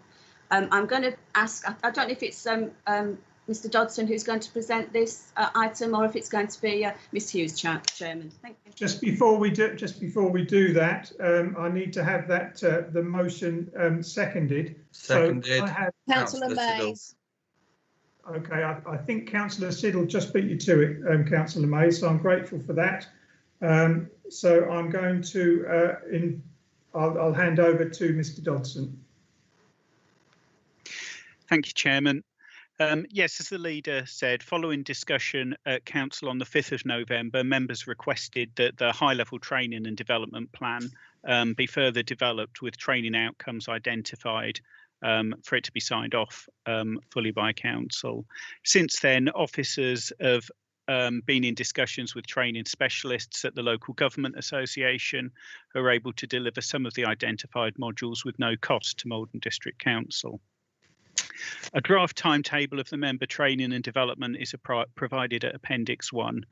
I'm going to ask, I don't know if it's Mr. Dodson who's going to present this item, or if it's going to be Ms. Hughes, Chairman. Thank you. Just before we do that, I need to have that the motion seconded. Seconded. So I have Councillor Mays. Okay, I think Councillor Siddle just beat you to it, Councillor Mays, so I'm grateful for that. So I'm going to, I'll hand over to Mr. Dodson. Thank you, Chairman. Yes, as the leader said, following discussion at Council on the 5th of November, members requested that the high-level training and development plan be further developed with training outcomes identified for it to be signed off fully by Council. Since then, officers have been in discussions with training specialists at the Local Government Association who are able to deliver some of the identified modules with no cost to Malden District Council. A draft timetable of the member training and development is provided at Appendix 1, and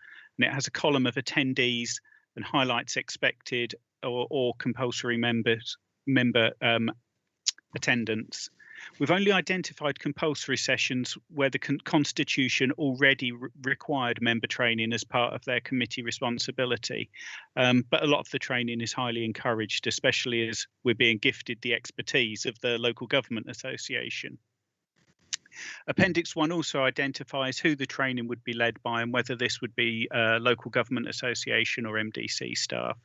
it has a column of attendees and highlights expected or compulsory member attendance. We've only identified compulsory sessions where the Constitution already required member training as part of their committee responsibility, but a lot of the training is highly encouraged, especially as we're being gifted the expertise of the Local Government Association. Appendix 1 also identifies who the training would be led by and whether this would be Local Government Association or MDC staff.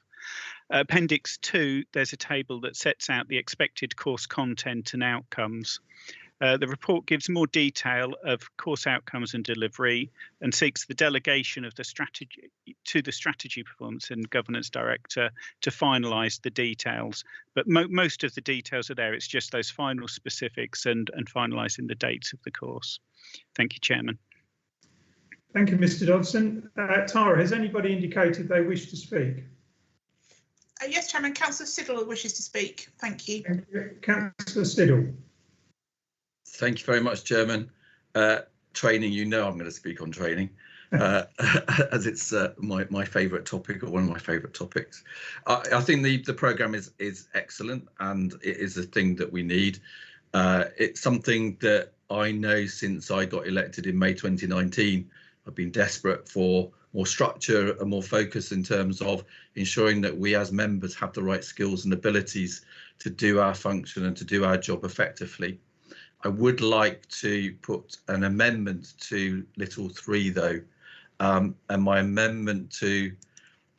Appendix 2, there's a table that sets out the expected course content and outcomes. The report gives more detail of course outcomes and delivery and seeks the delegation of the strategy to the Strategy Performance and Governance Director to finalise the details. But most of the details are there. It's just those final specifics and finalising the dates of the course. Thank you, Chairman. Thank you, Mr. Dodson. Tara, has anybody indicated they wish to speak? Yes, Chairman. Councillor Siddle wishes to speak. Thank you. Thank you. Councillor Siddle. Thank you very much, Chairman. Training, you know I'm going to speak on training, as it's my favourite topic, or one of my favourite topics. I think the programme is excellent, and it is a thing that we need. It's something that I know since I got elected in May 2019. I've been desperate for more structure and more focus in terms of ensuring that we as members have the right skills and abilities to do our function and to do our job effectively. I would like to put an amendment to little 3 though, and my amendment to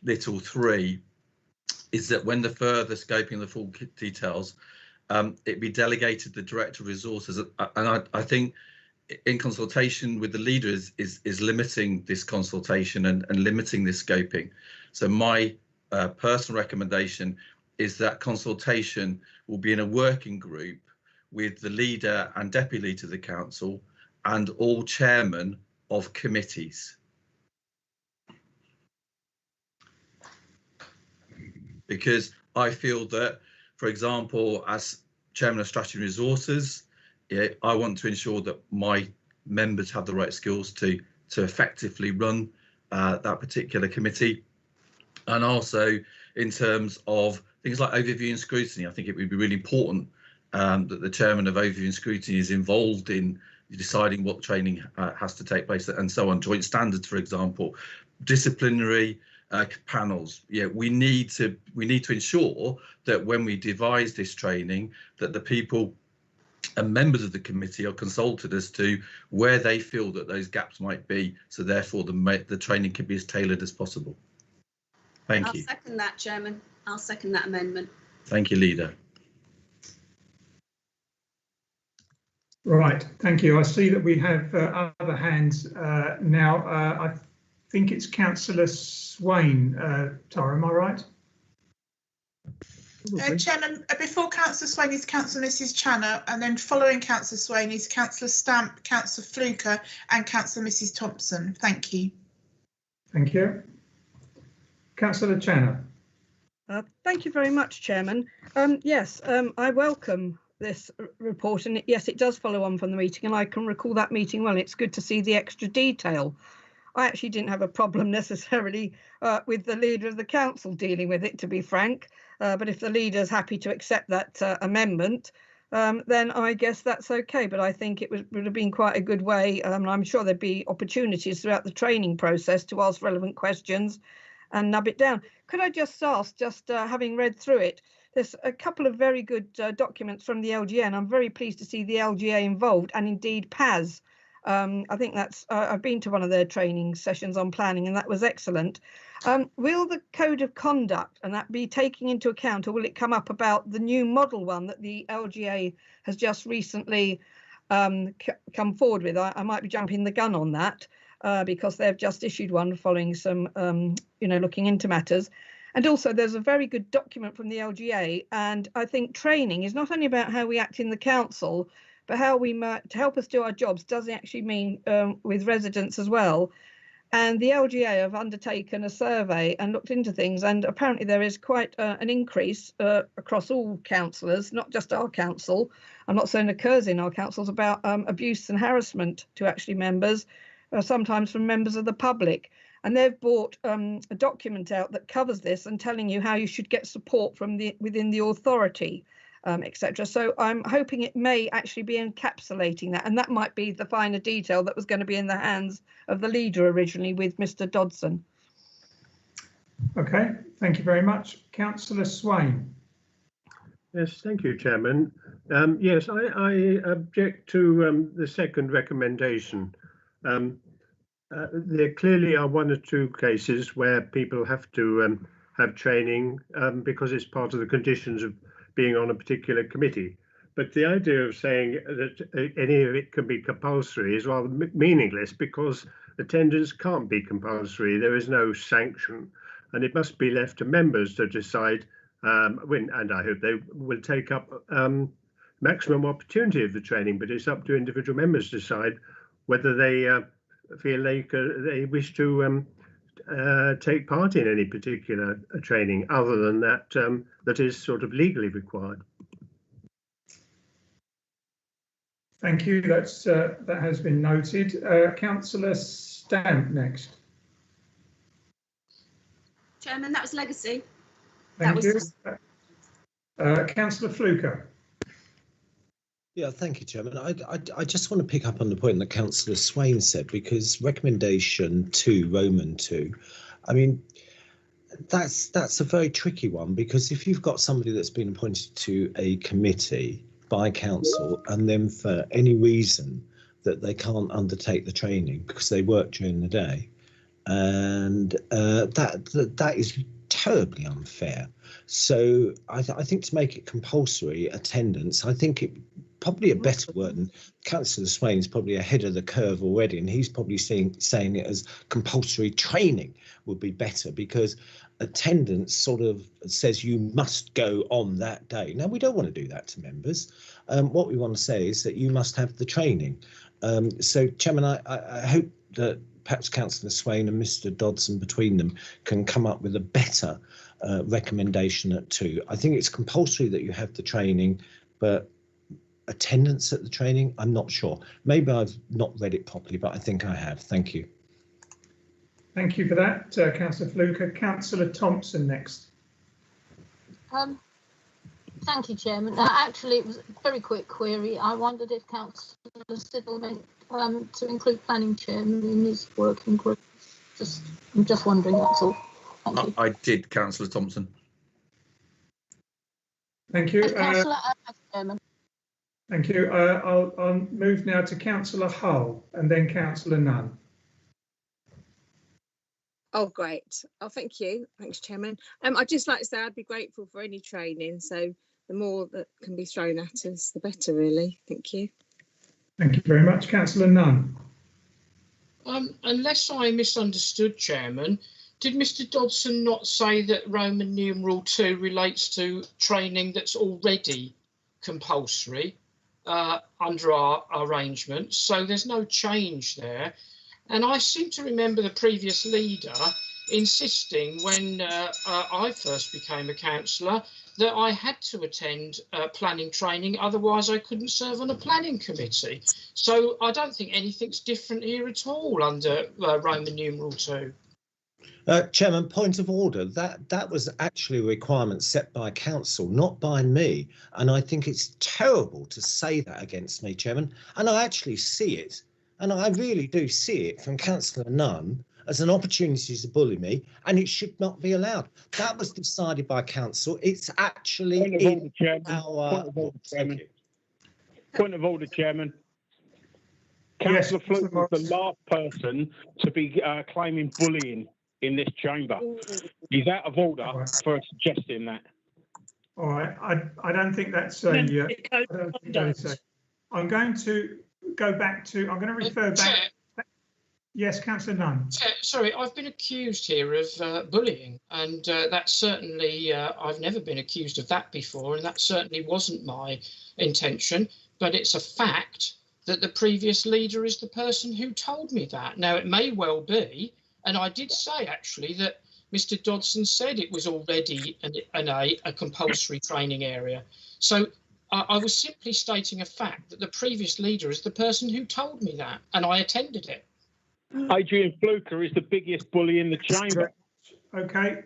little 3 is that when the further scoping the full details, it be delegated the Director of Resources, and I think in consultation with the leader is limiting this consultation and limiting this scoping. So my personal recommendation is that consultation will be in a working group with the leader and deputy leader of the council and all chairmen of committees. Because I feel that, for example, as chairman of Strategy and Resources, I want to ensure that my members have the right skills to effectively run that particular committee. And also in terms of things like overview and scrutiny, I think it would be really important that the chairman of overview and scrutiny is involved in deciding what training has to take place and so on. Joint standards, for example, disciplinary panels. Yeah, we need to ensure that when we devise this training, that the people and members of the committee are consulted as to where they feel that those gaps might be, so therefore the training can be as tailored as possible. Thank you. I'll second that, Chairman. I'll second that amendment. Thank you, Leader. Right, thank you. I see that we have other hands now. I think it's Councillor Swain. Tara, am I right? Chairman, before Councillor Swain is Councillor Mrs Channer, and then following Councillor Swain is Councillor Stamp, Councillor Fluker and Councillor Mrs Thompson. Thank you. Thank you. Councillor Channer. Thank you very much, Chairman. Yes, I welcome this report, and yes, it does follow on from the meeting, and I can recall that meeting well. It's good to see the extra detail. I actually didn't have a problem necessarily with the leader of the council dealing with it, to be frank, but if the leader's happy to accept that amendment, then I guess that's okay. But I think it would have been quite a good way. I'm sure there'd be opportunities throughout the training process to ask relevant questions and nub it down. Could I just ask, having read through it, there's a couple of very good documents from the LGA, and I'm very pleased to see the LGA involved, and indeed PAS. I think that's, I've been to one of their training sessions on planning, and that was excellent. Will the code of conduct and that be taking into account, or will it come up about the new model one that the LGA has just recently come forward with? I might be jumping the gun on that because they've just issued one following some, looking into matters. And also there's a very good document from the LGA, and I think training is not only about how we act in the council, but how we might, to help us do our jobs, does it actually mean with residents as well. And the LGA have undertaken a survey and looked into things, and apparently there is quite an increase across all councillors, not just our council. I'm not saying it occurs in our councils, about abuse and harassment to actually members, sometimes from members of the public. And they've brought a document out that covers this and telling you how you should get support from within the authority, etc. So I'm hoping it may actually be encapsulating that, and that might be the finer detail that was going to be in the hands of the leader originally with Mr. Dodson. Okay, thank you very much. Councillor Swain. Yes, thank you, Chairman. Yes, I object to the second recommendation. There clearly are one or two cases where people have to have training because it's part of the conditions of being on a particular committee. But the idea of saying that any of it can be compulsory is rather meaningless, because attendance can't be compulsory. There is no sanction, and it must be left to members to decide when, and I hope they will take up maximum opportunity of the training, but it's up to individual members to decide whether they feel they wish to take part in any particular training other than that that is sort of legally required. Thank you. That has been noted. Councillor Stamp next. Chairman, that was legacy. Thank you. Councillor Fluker. Yeah, thank you, Chairman. I just want to pick up on the point that Councillor Swain said, because recommendation 2, Roman 2, I mean, that's a very tricky one, because if you've got somebody that's been appointed to a committee by council and then for any reason that they can't undertake the training because they work during the day, and that is terribly unfair. So I think to make it compulsory attendance, I think it probably a better word, and Councillor Swain's probably ahead of the curve already, and he's probably saying it as compulsory training would be better, because attendance sort of says you must go on that day. Now, we don't want to do that to members. What we want to say is that you must have the training. So, Chairman, I hope that perhaps Councillor Swain and Mr. Dodson between them can come up with a better recommendation at 2. I think it's compulsory that you have the training, but attendance at the training, I'm not sure. Maybe I've not read it properly, but I think I have. Thank you. Thank you for that, Councillor Fluker. Councillor Thompson next. Thank you, Chairman. Actually, it was a very quick query. I wondered if Councillor Siddle meant to include planning chairman in his working group. I'm just wondering, that's all. Thank you. I did, Councillor Thompson. Thank you. Councillor Chairman. Thank you. I'll move now to Councillor Hull and then Councillor Nunn. Oh, great. Oh, thank you. Thanks, Chairman. I'd just like to say I'd be grateful for any training. So the more that can be thrown at us, the better, really. Thank you. Thank you very much. Councillor Nunn. Unless I misunderstood, Chairman, Did Mr. Dodson not say that Roman numeral 2 relates to training that's already compulsory under our arrangements? So there's no change there. And I seem to remember the previous leader insisting when I first became a councillor that I had to attend planning training, otherwise I couldn't serve on a planning committee. So I don't think anything's different here at all under Roman numeral 2. Chairman, point of order. That was actually a requirement set by council, not by me. And I think it's terrible to say that against me, Chairman. And I actually see it, and I really do see it from Councillor Nunn as an opportunity to bully me, and it should not be allowed. That was decided by council. It's actually in our... Point of order, Chairman. Councillor Fluke was the last person to be claiming bullying in this chamber. He's out of order for suggesting that. All right, I don't think that's a. I'm going to go back to. I'm going to refer back. Yes, Councillor Nunn. Sorry, I've been accused here of bullying, and that's certainly I've never been accused of that before, and that certainly wasn't my intention. But it's a fact that the previous leader is the person who told me that. Now, it may well be. And I did say, actually, that Mr. Dodson said it was already a compulsory training area. So I was simply stating a fact that the previous leader is the person who told me that, and I attended it. Adrian Fluker is the biggest bully in the chamber. OK,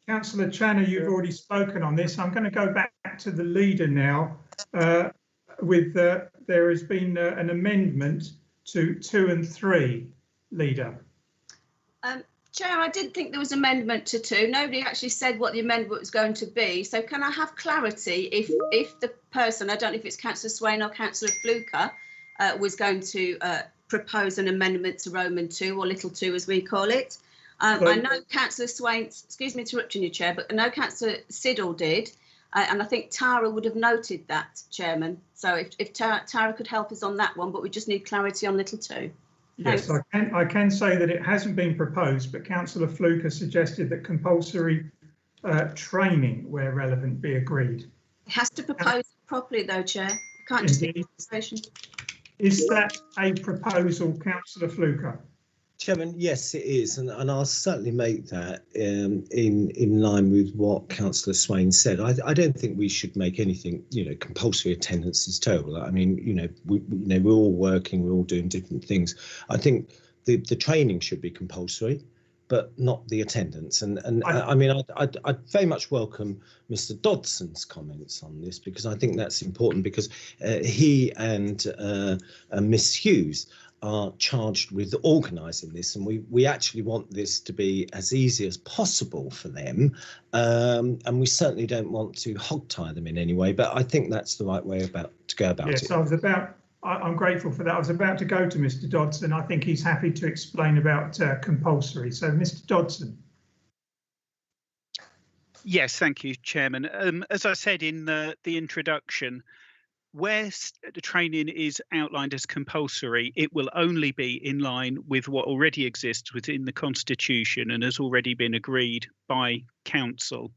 Councillor Channer, you've already spoken on this. I'm going to go back to the leader now. There has been an amendment to 2 and 3, leader. Chair, I did think there was amendment to 2. Nobody actually said what the amendment was going to be. So can I have clarity if the person, I don't know if it's Councillor Swain or Councillor Fluker, was going to propose an amendment to Roman 2 or little 2 as we call it. I know Councillor Swain, excuse me interrupting you, Chair, but I know Councillor Siddle did. And I think Tara would have noted that, Chairman. So if Tara could help us on that one, but we just need clarity on little 2. Yes, I can say that it hasn't been proposed, but Councillor Fluker suggested that compulsory training, where relevant, be agreed. It has to propose it properly, though, Chair. You can't just do demonstration. Is that a proposal, Councillor Fluker? Chairman, yes, it is, and I'll certainly make that in line with what Councillor Swain said. I don't think we should make anything, compulsory attendance is terrible. I mean, we're all working, we're all doing different things. I think the training should be compulsory, but not the attendance. And I mean, I very much welcome Mr. Dodson's comments on this, because I think that's important, because he and Miss Hughes are charged with organising this, and we actually want this to be as easy as possible for them, and we certainly don't want to hog-tie them in any way, but I think that's the right way to go about it. Yes, I'm grateful for that. I was about to go to Mr. Dodson. I think he's happy to explain about compulsory. So, Mr. Dodson. Yes, thank you, Chairman. As I said in the introduction, where the training is outlined as compulsory, it will only be in line with what already exists within the Constitution and has already been agreed by Council.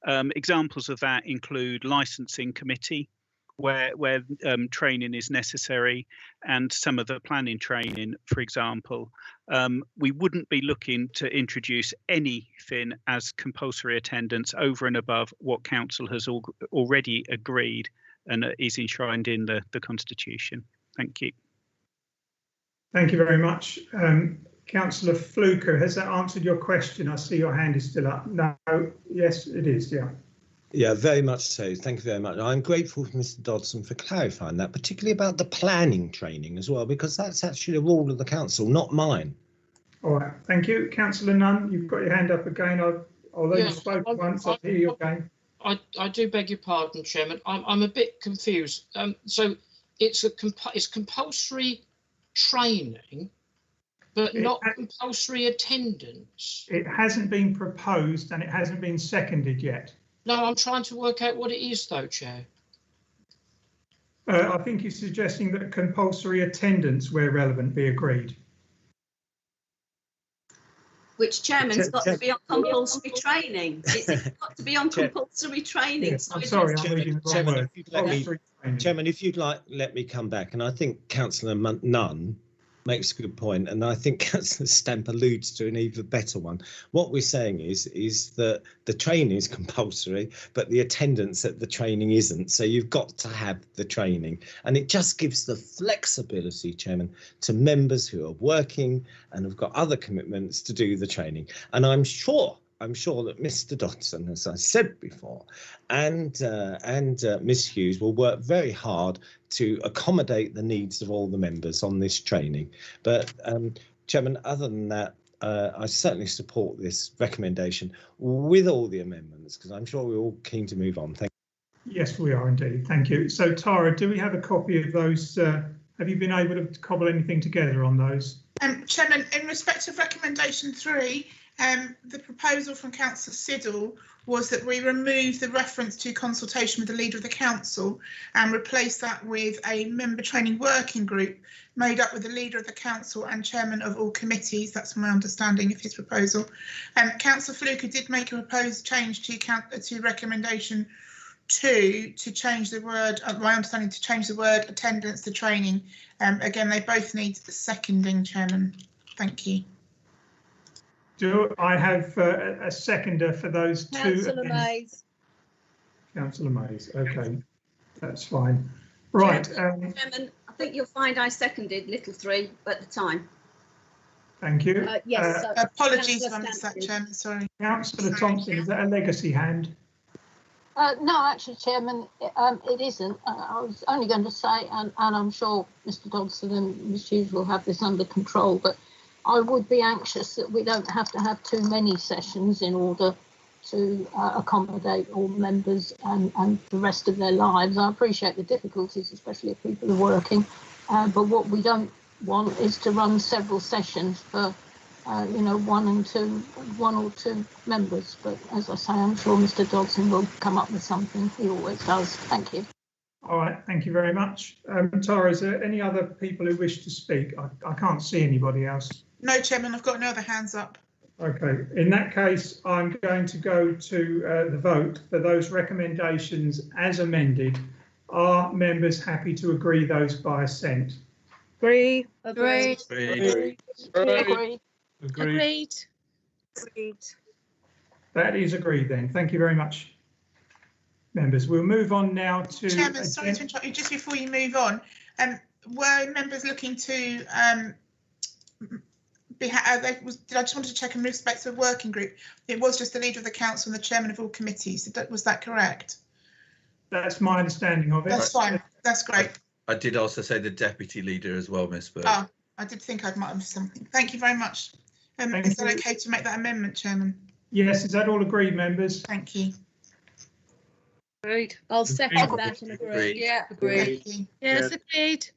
Examples of that include licensing committee, where training is necessary, and some of the planning training, for example. We wouldn't be looking to introduce anything as compulsory attendance over and above what Council has already agreed and is enshrined in the Constitution. Thank you. Thank you very much. Councillor Fluker, has that answered your question? I see your hand is still up. No, yes, it is, yeah. Yeah, very much so. Thank you very much. I'm grateful for Mr. Dodson for clarifying that, particularly about the planning training as well, because that's actually a rule of the council, not mine. All right, thank you. Councillor Nunn, you've got your hand up again. Although you spoke once, I'll hear you again. I do beg your pardon, Chairman. I'm a bit confused. So it's compulsory training, but not compulsory attendance. It hasn't been proposed and it hasn't been seconded yet. No, I'm trying to work out what it is, though, Chair. I think you're suggesting that compulsory attendance, where relevant, be agreed. which chairman's got to be on compulsory training. It's got to be on compulsory training. Yes, I'm sorry, I'm reading the wrong word. Chairman, if you'd like, let me come back. And I think Councillor Nunn makes a good point, and I think Councillor Stamp alludes to an even better one. What we're saying is that the training is compulsory, but the attendance at the training isn't. So you've got to have the training, and it just gives the flexibility, Chairman, to members who are working and have got other commitments to do the training. And I'm sure that Mr. Dodson, as I said before, and Ms. Hughes will work very hard to accommodate the needs of all the members on this training. But Chairman, other than that, I certainly support this recommendation with all the amendments, because I'm sure we're all keen to move on. Thank you. Yes, we are indeed. Thank you. So, Tara, do we have a copy of those? Have you been able to cobble anything together on those? Chairman, in respect of recommendation 3, the proposal from Councillor Siddle was that we remove the reference to consultation with the leader of the council and replace that with a member training working group made up with the leader of the council and chairman of all committees. That's my understanding of his proposal. Councillor Fluker did make a proposed change to recommendation 2 to change the word, my understanding, to change the word attendance to training. Again, they both need seconding, Chairman. Thank you. Do I have a seconder for those two? Councillor Mays. Councillor Mays, okay, that's fine. Right. Chairman, I think you'll find I seconded little 3 at the time. Thank you. Yes. Apologies if I missed that, Chairman, sorry. Councillor Thompson, is that a legacy hand? No, actually, Chairman, it isn't. I was only going to say, and I'm sure Mr. Dodson and Ms. Hughes will have this under control, but I would be anxious that we don't have to have too many sessions in order to accommodate all members and the rest of their lives. I appreciate the difficulties, especially if people are working, but what we don't want is to run several sessions for one or two members. But as I say, I'm sure Mr. Dodson will come up with something. He always does. Thank you. All right, thank you very much. Tara, is there any other people who wish to speak? I can't see anybody else. No, Chairman, I've got no other hands up. Okay, in that case, I'm going to go to the vote for those recommendations as amended. Are members happy to agree those by assent? Agree. Agreed. Agreed. Agreed. That is agreed then. Thank you very much, members. We'll move on now to... Chairman, sorry to interrupt you, just before you move on, were members looking to... did I just want to check in respect to a working group? It was just the leader of the council and the chairman of all committees. Was that correct? That's my understanding of it. That's fine. That's great. I did also say the deputy leader as well, Miss Bird. Oh, I did think I might have missed something. Thank you very much. Is that okay to make that amendment, Chairman? Yes, is that all agreed, members? Thank you. Agreed. I'll second that and agree. Yeah, agreed. Yes, agreed.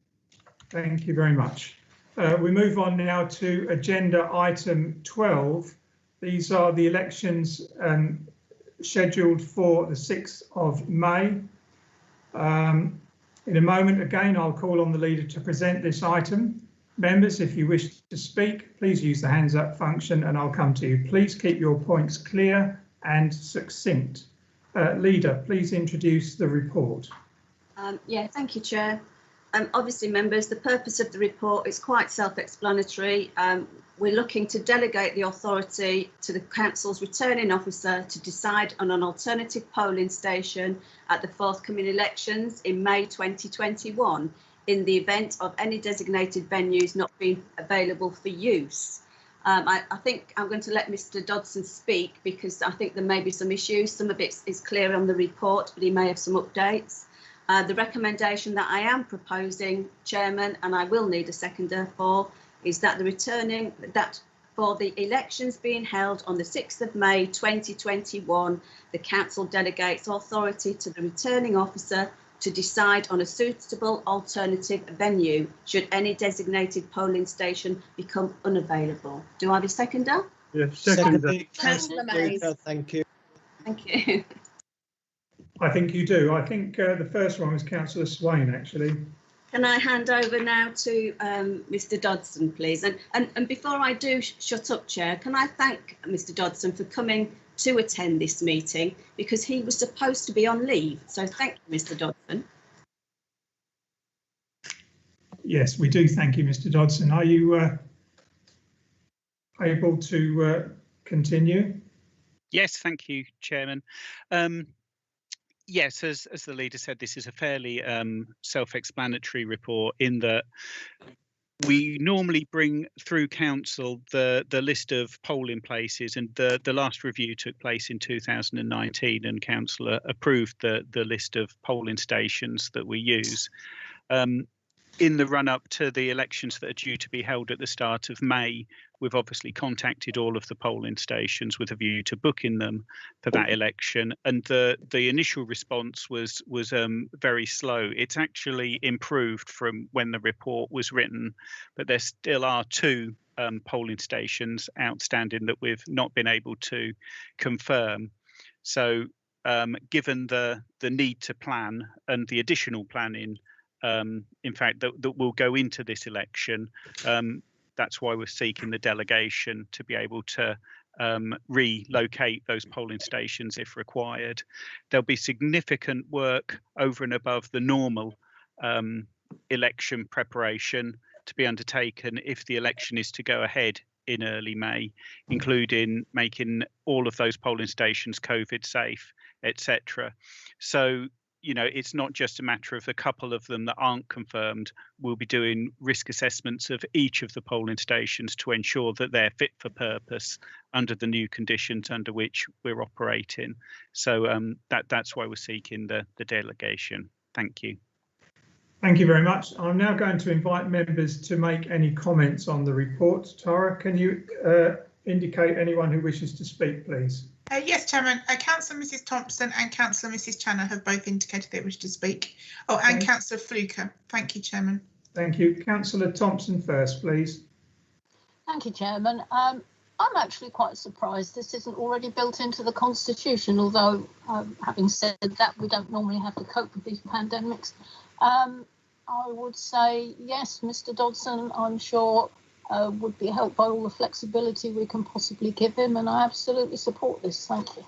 Thank you very much. We move on now to agenda item 12. These are the elections scheduled for the 6th of May. In a moment, again, I'll call on the leader to present this item. Members, if you wish to speak, please use the hands up function and I'll come to you. Please keep your points clear and succinct. Leader, please introduce the report. Yeah, thank you, Chair. Obviously, members, the purpose of the report is quite self-explanatory. We're looking to delegate the authority to the Council's returning officer to decide on an alternative polling station at the forthcoming elections in May 2021 in the event of any designated venues not being available for use. I think I'm going to let Mr. Dodson speak because I think there may be some issues. Some of it is clear on the report, but he may have some updates. The recommendation that I am proposing, Chairman, and I will need a seconder for, is that for the elections being held on the 6th of May 2021, the Council delegates authority to the returning officer to decide on a suitable alternative venue should any designated polling station become unavailable. Do I have a seconder? Yes, seconder. Councillor Mays. Thank you. Thank you. I think you do. I think the first one was Councillor Swain, actually. Can I hand over now to Mr Dodson, please? And before I do shut up, Chair, can I thank Mr Dodson for coming to attend this meeting, because he was supposed to be on leave. So thank you, Mr Dodson. Yes, we do thank you, Mr Dodson. Are you able to continue? Yes, thank you, Chairman. Yes, as the leader said, this is a fairly self-explanatory report in that we normally bring through council the list of polling places, and the last review took place in 2019, and council approved the list of polling stations that we use. In the run up to the elections that are due to be held at the start of May, we've obviously contacted all of the polling stations with a view to booking them for that election, and the initial response was very slow. It's actually improved from when the report was written, but there still are 2 polling stations outstanding that we've not been able to confirm. So given the need to plan and the additional planning, in fact, that will go into this election, that's why we're seeking the delegation to be able to relocate those polling stations if required. There'll be significant work over and above the normal election preparation to be undertaken if the election is to go ahead in early May, including making all of those polling stations COVID safe, etc. So, you know, it's not just a matter of a couple of them that aren't confirmed. We'll be doing risk assessments of each of the polling stations to ensure that they're fit for purpose under the new conditions under which we're operating. So that's why we're seeking the delegation. Thank you. Thank you very much. I'm now going to invite members to make any comments on the report. Tara, can you indicate anyone who wishes to speak, please? Yes, Chairman. Councillor Mrs Thompson and Councillor Mrs Channer have both indicated they wish to speak. Oh, and Councillor Fluker. Thank you, Chairman. Thank you. Councillor Thompson first, please. Thank you, Chairman. I'm actually quite surprised this isn't already built into the Constitution, although having said that, we don't normally have to cope with these pandemics. I would say yes, Mr Dodson, I'm sure would be helped by all the flexibility we can possibly give him, and I absolutely support this. Thank you.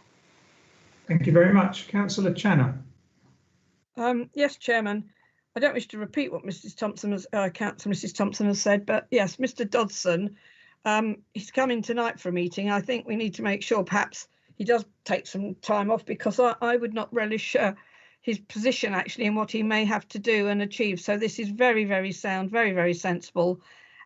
Thank you very much. Councillor Channer. Yes, Chairman. I don't wish to repeat what Mrs Thompson has said, but yes, Mr Dodson, he's coming tonight for a meeting. I think we need to make sure perhaps he does take some time off, because I would not relish his position actually in what he may have to do and achieve. So this is very, very sound, very, very sensible.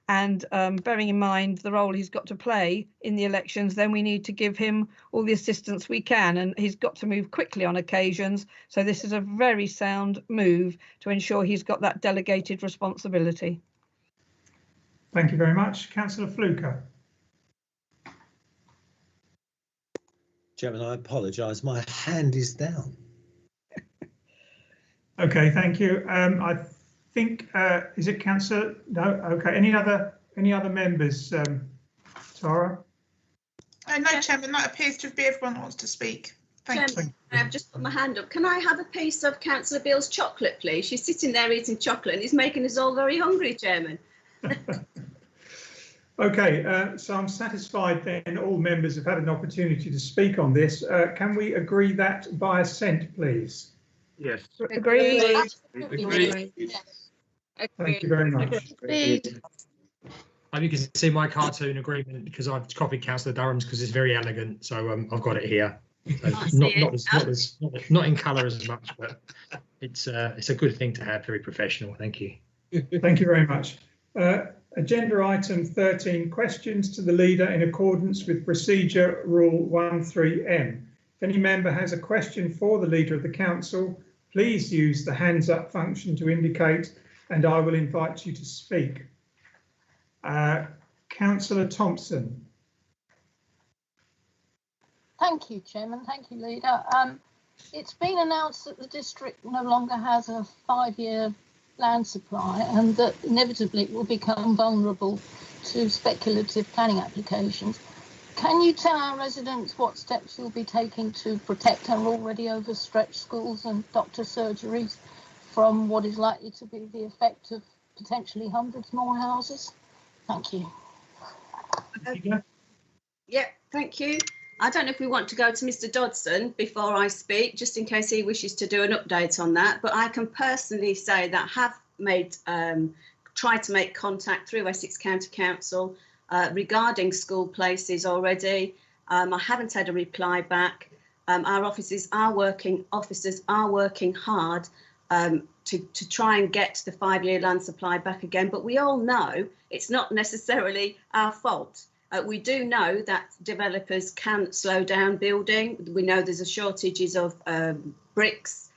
And bearing in mind the role he's got to play in the elections, then we need to give him all the assistance we can, and he's got to move quickly on occasions. So this is a very sound move to ensure he's got that delegated responsibility. Thank you very much. Councillor Fluker. Chairman, I apologise. My hand is down. OK, thank you. I think is it Councillor? No. OK. Any other members? Tara. No, Chairman. That appears to be everyone that wants to speak. Thank you. I've just put my hand up. Can I have a piece of Councillor Beale's chocolate, please? She's sitting there eating chocolate and it's making us all very hungry, Chairman. OK, so I'm satisfied then all members have had an opportunity to speak on this. Can we agree that by assent, please? Yes. Agreed. Agreed. Yes. Thank you very much. Agreed. You can see my cartoon agreement because I've copied Councillor Durham's because it's very elegant. So I've got it here. So not in colour as much, but it's a good thing to have. Very professional. Thank you. Thank you very much. Agenda item 13, questions to the leader in accordance with procedure rule 13M. If any member has a question for the leader of the council, please use the hands up function to indicate, and I will invite you to speak. Councillor Thompson. Thank you, Chairman. Thank you, Leader. It's been announced that the district no longer has a 5-year land supply and that inevitably it will become vulnerable to speculative planning applications. Can you tell our residents what steps you'll be taking to protect our already overstretched schools and doctor surgeries from what is likely to be the effect of potentially hundreds more houses? Thank you. Yeah, thank you. I don't know if we want to go to Mr. Dodson before I speak, just in case he wishes to do an update on that. But I can personally say that I have made tried to make contact through Essex County Council regarding school places already. I haven't had a reply back. Our officers are working hard to try and get the 5-year land supply back again. But we all know it's not necessarily our fault. We do know that developers can slow down building. We know there's a shortages of bricks,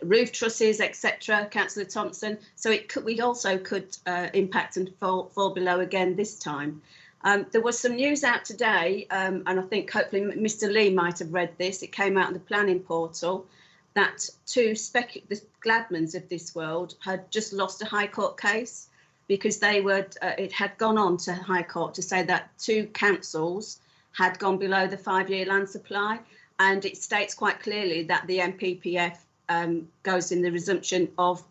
roof trusses, etc. Councillor Thompson. So we also could impact and fall below again this time. There was some news out today, and I think hopefully Mr. Lee might have read this. It came out on the planning portal that the Gladmans of this world had just lost a High Court case because it had gone on to High Court to say that 2 councils had gone below the 5-year land supply, and it states quite clearly that the MPPF goes in the resumption of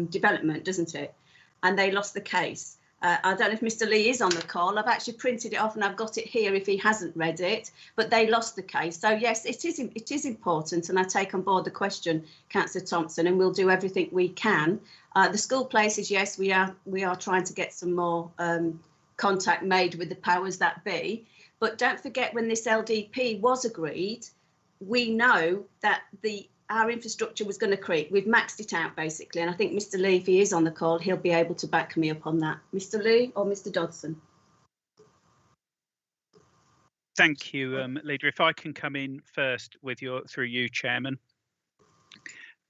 development, doesn't it? And they lost the case. I don't know if Mr. Lee is on the call. I've actually printed it off and I've got it here if he hasn't read it, but they lost the case. So yes, it is important, and I take on board the question, Councillor Thompson, and we'll do everything we can. The school places, yes, we are trying to get some more contact made with the powers that be. But don't forget, when this LDP was agreed, we know that our infrastructure was going to creep. We've maxed it out basically, and I think Mr. Lee, if he is on the call, he'll be able to back me up on that. Mr. Lee or Mr. Dodson? Thank you, Leader. If I can come in first through you, Chairman.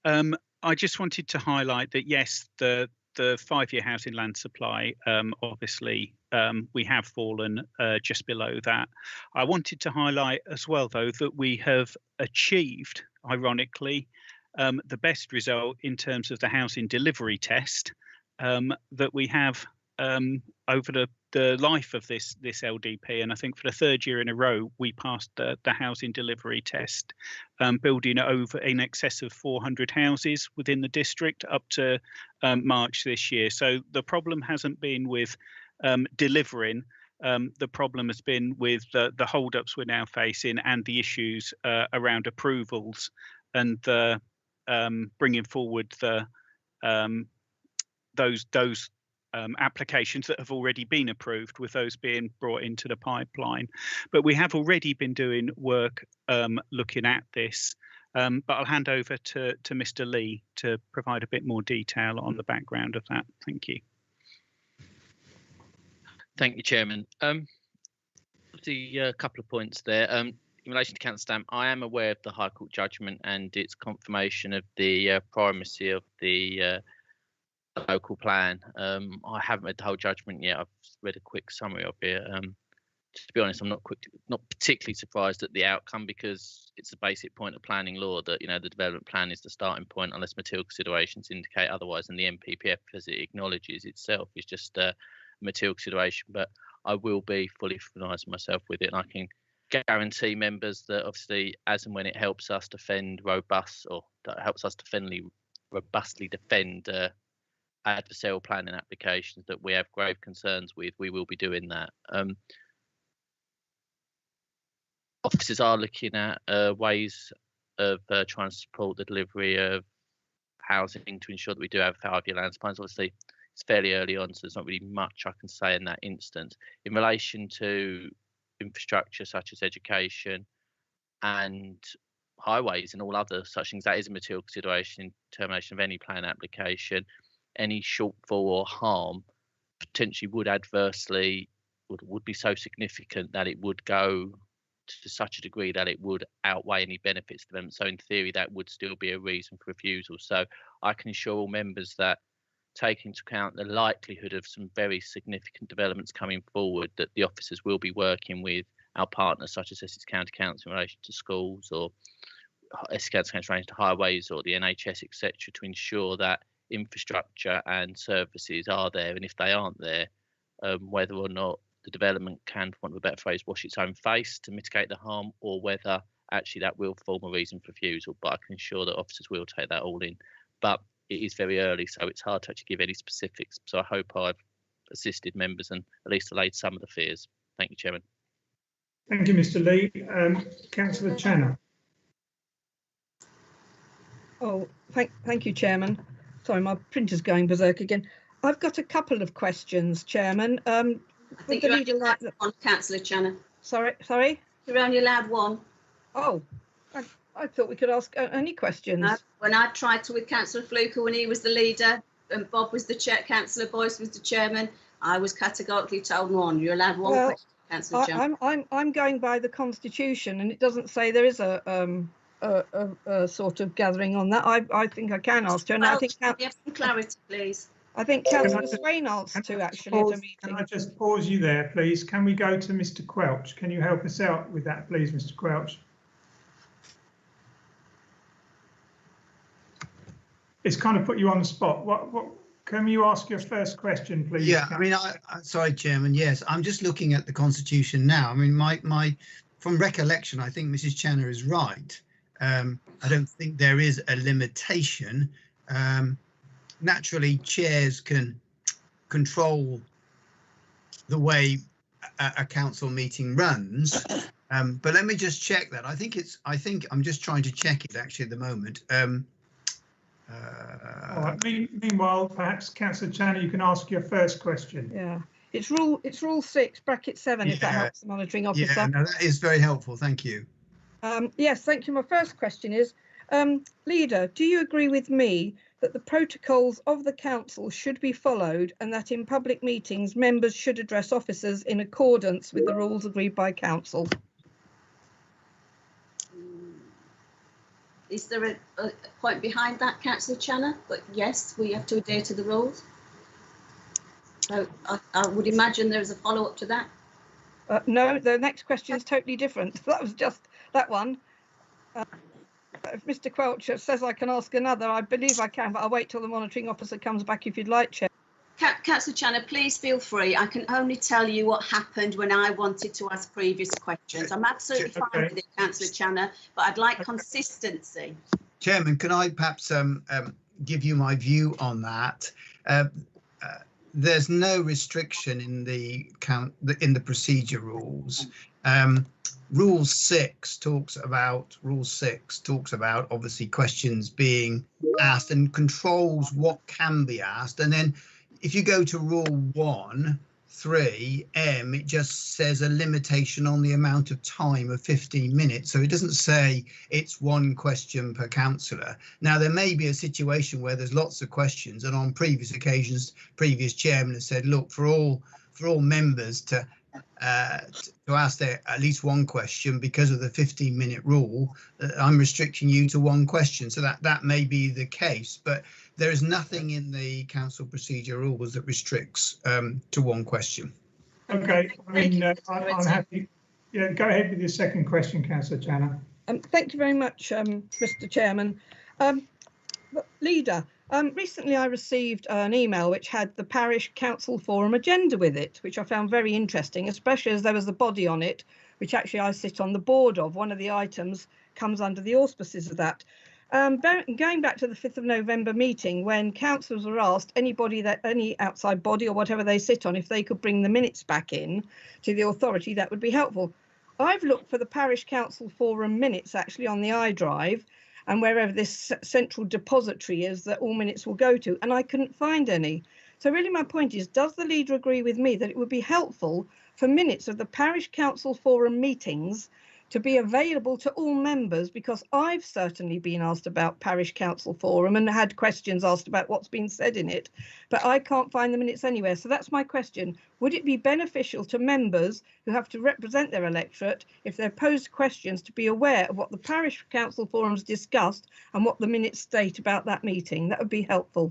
I just wanted to highlight that yes, the 5-year housing land supply, obviously we have fallen just below that. I wanted to highlight as well, though, that we have achieved, ironically, the best result in terms of the housing delivery test that we have over the life of this LDP, and I think for the 3rd year in a row we passed the housing delivery test, building over in excess of 400 houses within the district up to March this year. So the problem hasn't been with delivering. The problem has been with the hold-ups we're now facing and the issues around approvals and the bringing forward those applications that have already been approved, with those being brought into the pipeline. But we have already been doing work looking at this. But I'll hand over to Mr. Lee to provide a bit more detail on the background of that. Thank you. Thank you, Chairman. A couple of points there. In relation to Councillor Stamp, I am aware of the High Court judgment and its confirmation of the primacy of the local plan. I haven't read the whole judgment yet. I've read a quick summary of it. To be honest, I'm not particularly surprised at the outcome, because it's a basic point of planning law that the development plan is the starting point unless material considerations indicate otherwise, and the MPPF, as it acknowledges itself, is just a material consideration. But I will be fully familiarising myself with it, and I can guarantee members that obviously, as and when it helps us defend robustly defend adversarial planning applications that we have grave concerns with, we will be doing that. Officers are looking at ways of trying to support the delivery of housing to ensure that we do have 5-year land supplies. Obviously, it's fairly early on, so there's not really much I can say in that instance. In relation to infrastructure such as education and highways and all other such things, that is a material consideration in termination of any plan application. Any shortfall or harm potentially would be so significant that it would go to such a degree that it would outweigh any benefits to them. So in theory, that would still be a reason for refusal. So I can assure all members that, taking into account the likelihood of some very significant developments coming forward, that the officers will be working with our partners such as Essex County Council in relation to schools, or Essex County Council in relation to highways, or the NHS, etc., to ensure that infrastructure and services are there, and if they aren't there, whether or not the development can, for want of a better phrase, wash its own face to mitigate the harm, or whether actually that will form a reason for refusal. But I can ensure that officers will take that all in. But it is very early, so it's hard to actually give any specifics. So I hope I've assisted members and at least allayed some of the fears. Thank you, Chairman. Thank you, Mr. Lee. Councillor Channer. Oh, thank you, Chairman. Sorry, my printer's going berserk again. I've got a couple of questions, Chairman. I think you're only allowed one, Councillor Channer. Sorry? You're only allowed one. Oh, I thought we could ask any questions. No, when I tried to with Councillor Fluker when he was the leader and Bob was the chair, Councillor Boyce was the chairman, I was categorically told one. You're allowed one question, Councillor Channer. I'm going by the Constitution, and it doesn't say there is a sort of gathering on that. I think I can ask her, and I think you have some clarity, please. I think Councillor Swain asked to actually at a meeting. Can I just pause you there, please? Can we go to Mr. Quelch? Can you help us out with that, please, Mr. Quelch? It's kind of put you on the spot. What can you ask your first question, please? Yeah, I mean, sorry, Chairman. Yes, I'm just looking at the Constitution now. I mean, my from recollection, I think Mrs. Channer is right. I don't think there is a limitation. Naturally, chairs can control the way a council meeting runs, but let me just check that. I think I'm just trying to check it actually at the moment. All right. Meanwhile, perhaps Councillor Channer, you can ask your first question. Yeah, it's rule 6, bracket 7, if that helps the monitoring officer. Yeah, no, that is very helpful. Thank you. Yes, thank you. My first question is, Leader, do you agree with me that the protocols of the council should be followed and that in public meetings members should address officers in accordance with the rules agreed by council? Is there a point behind that, Councillor Channer? But yes, we have to adhere to the rules. So I would imagine there is a follow-up to that. No, the next question is totally different. That was just that one. If Mr. Quelch says I can ask another, I believe I can, but I'll wait till the monitoring officer comes back if you'd like, Chair. Councillor Channer, please feel free. I can only tell you what happened when I wanted to ask previous questions. I'm absolutely fine with it, Councillor Channer, but I'd like consistency. Chairman, can I perhaps give you my view on that? There's no restriction in the procedure rules. Rule 6 talks about obviously questions being asked and controls what can be asked, and then if you go to Rule 1(3)M, it just says a limitation on the amount of time of 15 minutes. So it doesn't say it's one question per councillor. Now, there may be a situation where there's lots of questions, and on previous occasions, previous chairman has said, look, for all members to ask at least one question because of the 15-minute rule, I'm restricting you to one question. So that may be the case, but there is nothing in the council procedure rules that restricts to one question. Okay, I mean, I'm happy. Yeah, go ahead with your second question, Councillor Channer. Thank you very much, Mr. Chairman. Leader, recently I received an email which had the Parish Council Forum agenda with it, which I found very interesting, especially as there was a body on it, which actually I sit on the board of. One of the items comes under the auspices of that. Going back to the 5th of November meeting, when councillors were asked, any outside body or whatever they sit on, if they could bring the minutes back in to the authority, that would be helpful. I've looked for the Parish Council Forum minutes actually on the iDrive and wherever this central depository is that all minutes will go to, and I couldn't find any. So really my point is, does the leader agree with me that it would be helpful for minutes of the Parish Council Forum meetings to be available to all members, because I've certainly been asked about Parish Council Forum and had questions asked about what's been said in it, but I can't find the minutes anywhere. So that's my question. Would it be beneficial to members who have to represent their electorate, if they're posed questions, to be aware of what the Parish Council Forums discussed and what the minutes state about that meeting? That would be helpful.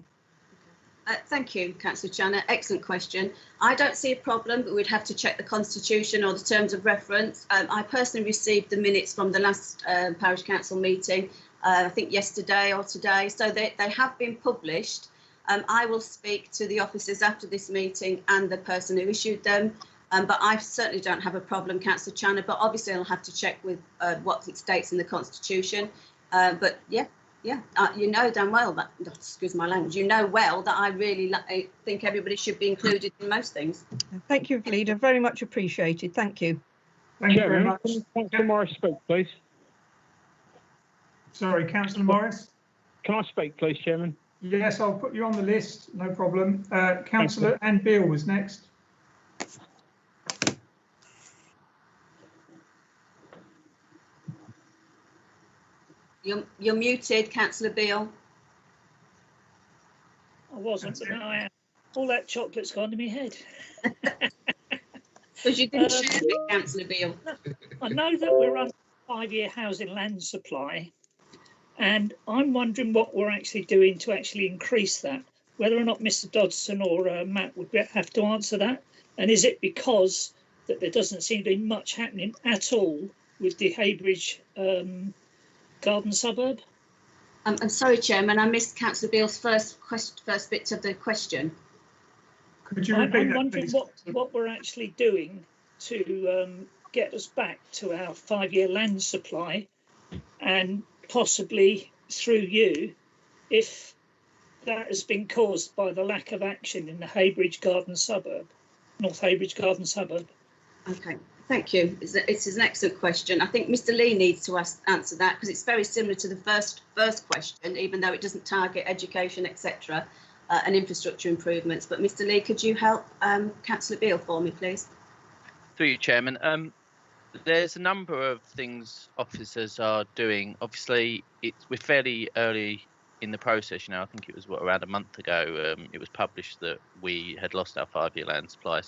Thank you, Councillor Channer. Excellent question. I don't see a problem, but we'd have to check the Constitution or the terms of reference. I personally received the minutes from the last Parish Council meeting, I think yesterday or today, so they have been published. I will speak to the officers after this meeting and the person who issued them, but I certainly don't have a problem, Councillor Channer, but obviously I'll have to check with what it states in the Constitution. But yeah, yeah, you know damn well that, excuse my language, you know well that I really I think everybody should be included in most things. Thank you, Leader. Very much appreciated. Thank you. Thank you very much. Councillor Morris speak, please. Sorry, Councillor Morris. Can I speak, please, Chairman? Yes, I'll put you on the list. No problem. Councillor Anne Beale was next. You're muted, Councillor Beale. I wasn't, but now I am. All that chocolate's gone to my head. Because you didn't share it, Councillor Beale. I know that we're on 5-year housing land supply, and I'm wondering what we're actually doing to actually increase that. Whether or not Mr Dodson or Matt would have to answer that. And is it because that there doesn't seem to be much happening at all with the Haybridge garden suburb? I'm sorry, Chairman, I missed Councillor Beale's first bit of the question. Could you repeat I'm that, wondering please? what we're actually doing to get us back to our 5-year land supply, and possibly through you, if that has been caused by the lack of action in the Haybridge garden suburb, North Haybridge garden suburb. Okay, thank you. It's an excellent question. I think Mr Lee needs to answer that because it's very similar to the first question, even though it doesn't target education, etc. And infrastructure improvements. But Mr Lee, could you help Councillor Beale for me, please? Through you, Chairman. There's a number of things officers are doing. Obviously, we're fairly early in the process. I think it was around a month ago. It was published that we had lost our 5-year land supply.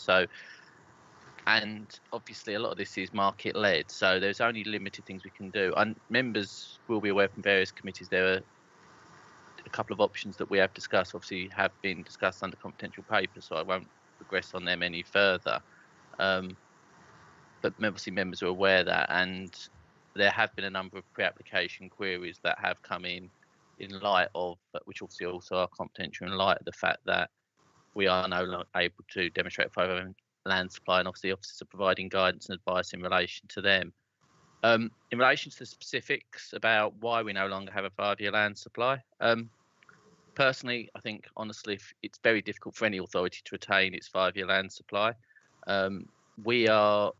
And obviously a lot of this is market led. So there's only limited things we can do. And members will be aware from various committees there are a couple of options that we have discussed, obviously have been discussed under confidential paper, so I won't progress on them any further. But obviously members are aware that, and there have been a number of pre-application queries that have come in light of, which obviously also are confidential, in light of the fact that we are no longer able to demonstrate a 5-year land supply, and obviously officers are providing guidance and advice in relation to them. In relation to the specifics about why we no longer have a 5-year land supply, personally, I think honestly it's very difficult for any authority to retain its 5-year land supply. We are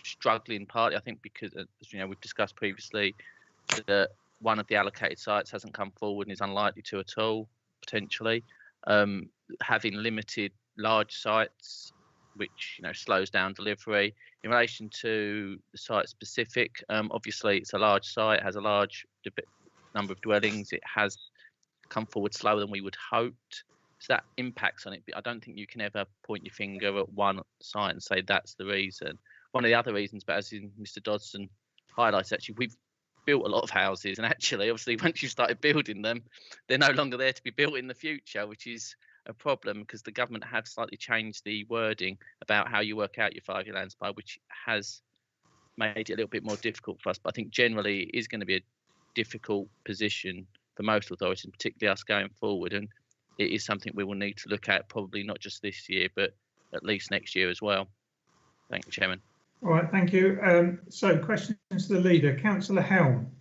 struggling partly, I think, because as we've discussed previously, that one of the allocated sites hasn't come forward and is unlikely to at all, potentially. Having limited large sites, which slows down delivery. In relation to the site specific, obviously it's a large site, has a large number of dwellings. It has come forward slower than we would hoped, so that impacts on it. But I don't think you can ever point your finger at one site and say that's the reason. One of the other reasons, but as Mr Dodson highlights, actually we've built a lot of houses, and actually obviously once you started building them, they're no longer there to be built in the future, which is a problem because the government have slightly changed the wording about how you work out your 5-year land supply, which has made it a little bit more difficult for us. But I think generally it is going to be a difficult position for most authorities, particularly us going forward, and it is something we will need to look at probably not just this year but at least next year as well. Thank you, Chairman. All right, thank you. So questions to the leader. Councillor Helm.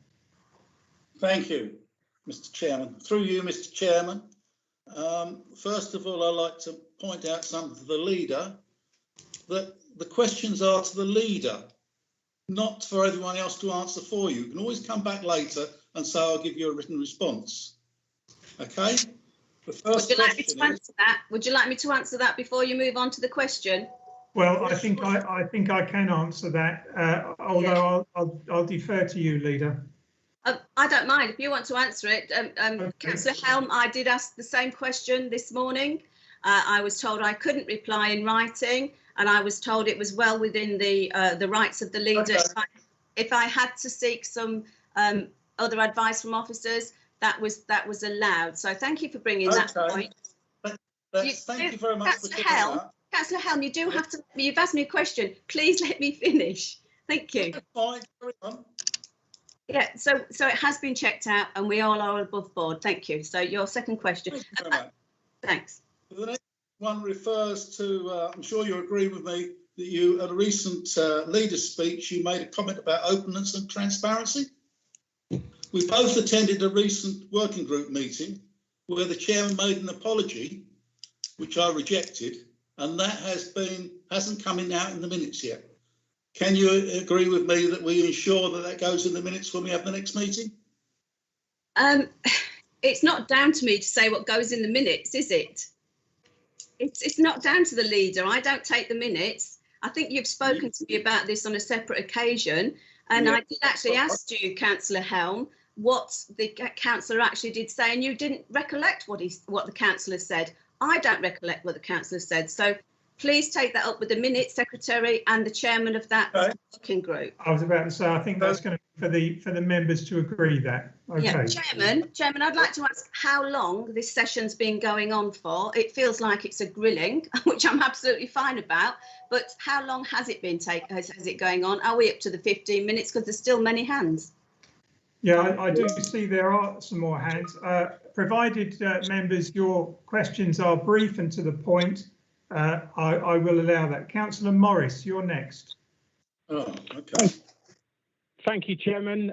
Thank you, Mr Chairman. Through you, Mr Chairman. First of all, I'd like to point out something to the leader, that the questions are to the leader, not for everyone else to answer for you. You can always come back later and say, I'll give you a written response. Okay? The first Would you like me to answer that? Would you like me to answer that before you move on to the question? Well, I think I can answer that, although I'll defer to you, leader. I don't mind if you want to answer it. Okay. Councillor Helm, I did ask the same question this morning. I was told I couldn't reply in writing, and I was told it was well within the rights of the leader. Okay. If I had to seek some other advice from officers, that was allowed. So thank you for bringing that point. Thank you very much. Councillor Helm, you do have to. You've asked me a question. Please let me finish. Thank you. Fine. Carry on. Yeah, so it has been checked out and we all are above board. Thank you. So your second question. Thank you very much. Thanks. The next one refers to, I'm sure you agree with me, that you, at a recent leader speech, you made a comment about openness and transparency. We both attended a recent working group meeting where the chairman made an apology, which I rejected, and that hasn't come in out in the minutes yet. Can you agree with me that we ensure that that goes in the minutes when we have the next meeting? It's not down to me to say what goes in the minutes, is it? It's not down to the leader. I don't take the minutes. I think you've spoken to me about this on a separate occasion, and I did actually ask you, Councillor Helm, what the councillor actually did say, and you didn't recollect what the councillor said. I don't recollect what the councillor said, so please take that up with the minutes secretary and the chairman of that working group. I was about to say, I think that's going to be for the members to agree that. Okay. Yeah, Chairman, I'd like to ask how long this session's been going on for. It feels like it's a grilling, which I'm absolutely fine about, but how long has it been has it going on? Are we up to the 15 minutes? Because there's still many hands. Yeah, I do see there are some more hands. Provided members, your questions are brief and to the point, I will allow that. Councillor Morris, you're next. Oh, okay. Thank you, Chairman.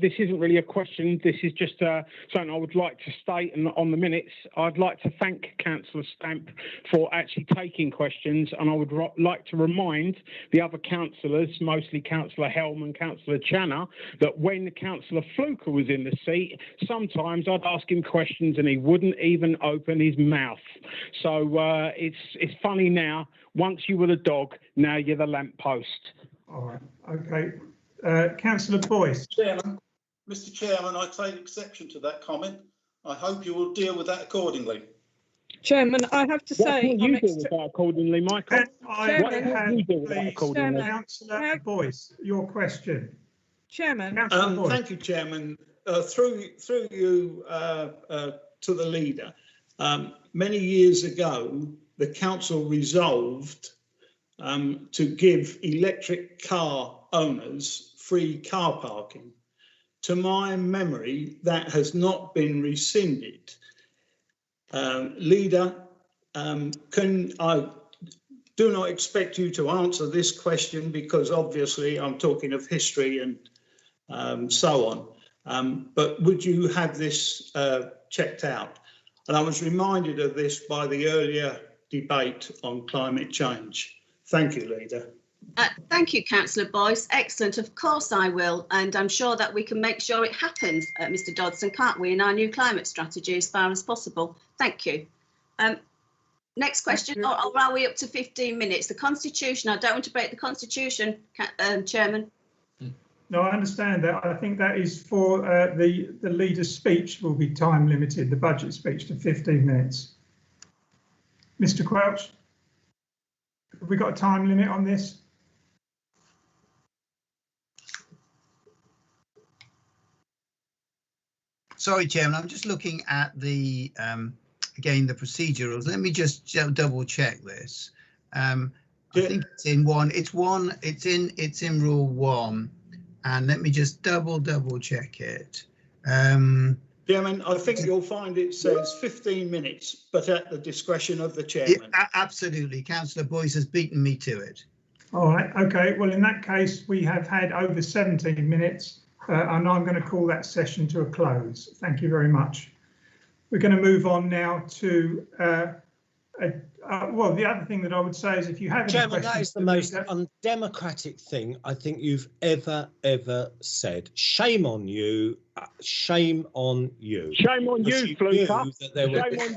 This isn't really a question. This is just something I would like to state on the minutes. I'd like to thank Councillor Stamp for actually taking questions, and I would like to remind the other councillors, mostly Councillor Helm and Councillor Channer, that when Councillor Fluker was in the seat, sometimes I'd ask him questions and he wouldn't even open his mouth. So it's funny now. Once you were the dog, now you're the lamppost. All right. Okay. Councillor Boyce. Mr. Chairman, I take exception to that comment. I hope you will deal with that accordingly. Chairman, I have to say, you deal with that accordingly, Michael. Councillor Boyce, your question. Chairman. Thank you, Chairman. Through you to the leader. Many years ago, the council resolved to give electric car owners free car parking. To my memory, that has not been rescinded. Leader, I do not expect you to answer this question because obviously I'm talking of history and so on, but would you have this checked out? And I was reminded of this by the earlier debate on climate change. Thank you, Leader. Thank you, Councillor Boyce. Excellent. Of course I will. And I'm sure that we can make sure it happens, Mr Dodson, can't we, in our new climate strategy as far as possible. Thank you. Next question, or are we up to 15 minutes? The Constitution, I don't want to break the Constitution, Chairman. No, I understand that. I think that is for the leader's speech will be time limited, the budget speech to 15 minutes. Mr Quelch, have we got a time limit on this? Sorry, Chairman, I'm just looking at the, again, the procedurals. Let me just double check this. I think it's in it's in rule 1. And let me just double check it. Chairman, I think you'll find it says 15 minutes, but at the discretion of the chairman. Yeah, absolutely. Councillor Boyce has beaten me to it. All right. OK, well, in that case, we have had over 17 minutes. And I'm going to call that session to a close. Thank you very much. We're going to move on now to, well, the other thing that I would say is if you have any questions... That is the most undemocratic thing I think you've ever said. Shame on you. Shame on you. Shame on you, Fluker. Shame on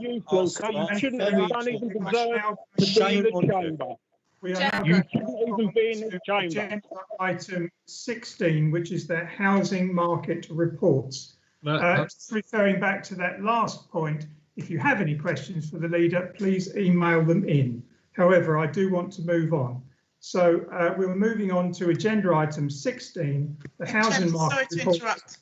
you, Fluker. You shouldn't have done even deserve to be in the chamber. We are now you shouldn't even be in the chamber. Agenda item 16, which is the housing market reports. Just referring back to that last point, if you have any questions for the leader, please email them in. However, I do want to move on. So we're moving on to agenda item 16, the housing market report. Sorry to interrupt.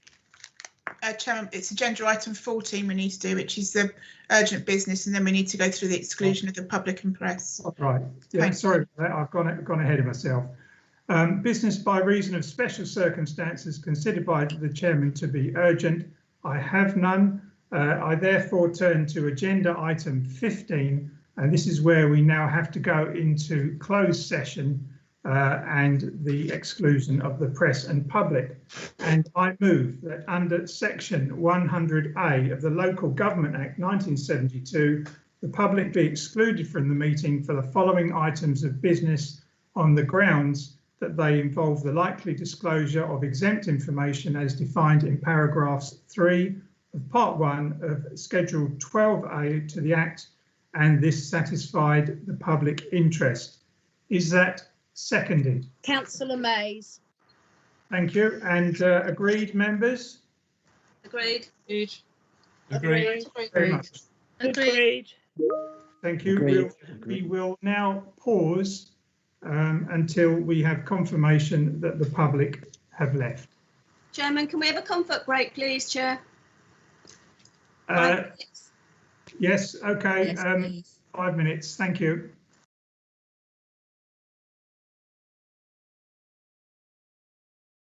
Chairman, it's agenda item 14 we need to do, which is the urgent business, and then we need to go through the exclusion of the public and press. Right. Yeah, sorry for that. I've gone ahead of myself. Business by reason of special circumstances considered by the chairman to be urgent. I have none. I therefore turn to agenda item 15, and this is where we now have to go into closed session and the exclusion of the press and public. And I move that under section 100A of the Local Government Act 1972, the public be excluded from the meeting for the following items of business on the grounds that they involve the likely disclosure of exempt information as defined in paragraphs 3 of Part 1 of Schedule 12A to the Act, and this satisfied the public interest. Is that seconded? Councillor Mays. Thank you. And agreed, members? Agreed. Agreed. Very much. Agreed. Thank you. We will now pause until we have confirmation that the public have left. Chairman, can we have a comfort break, please, Chair? Yes, okay. Yes, 5 minutes. Thank you.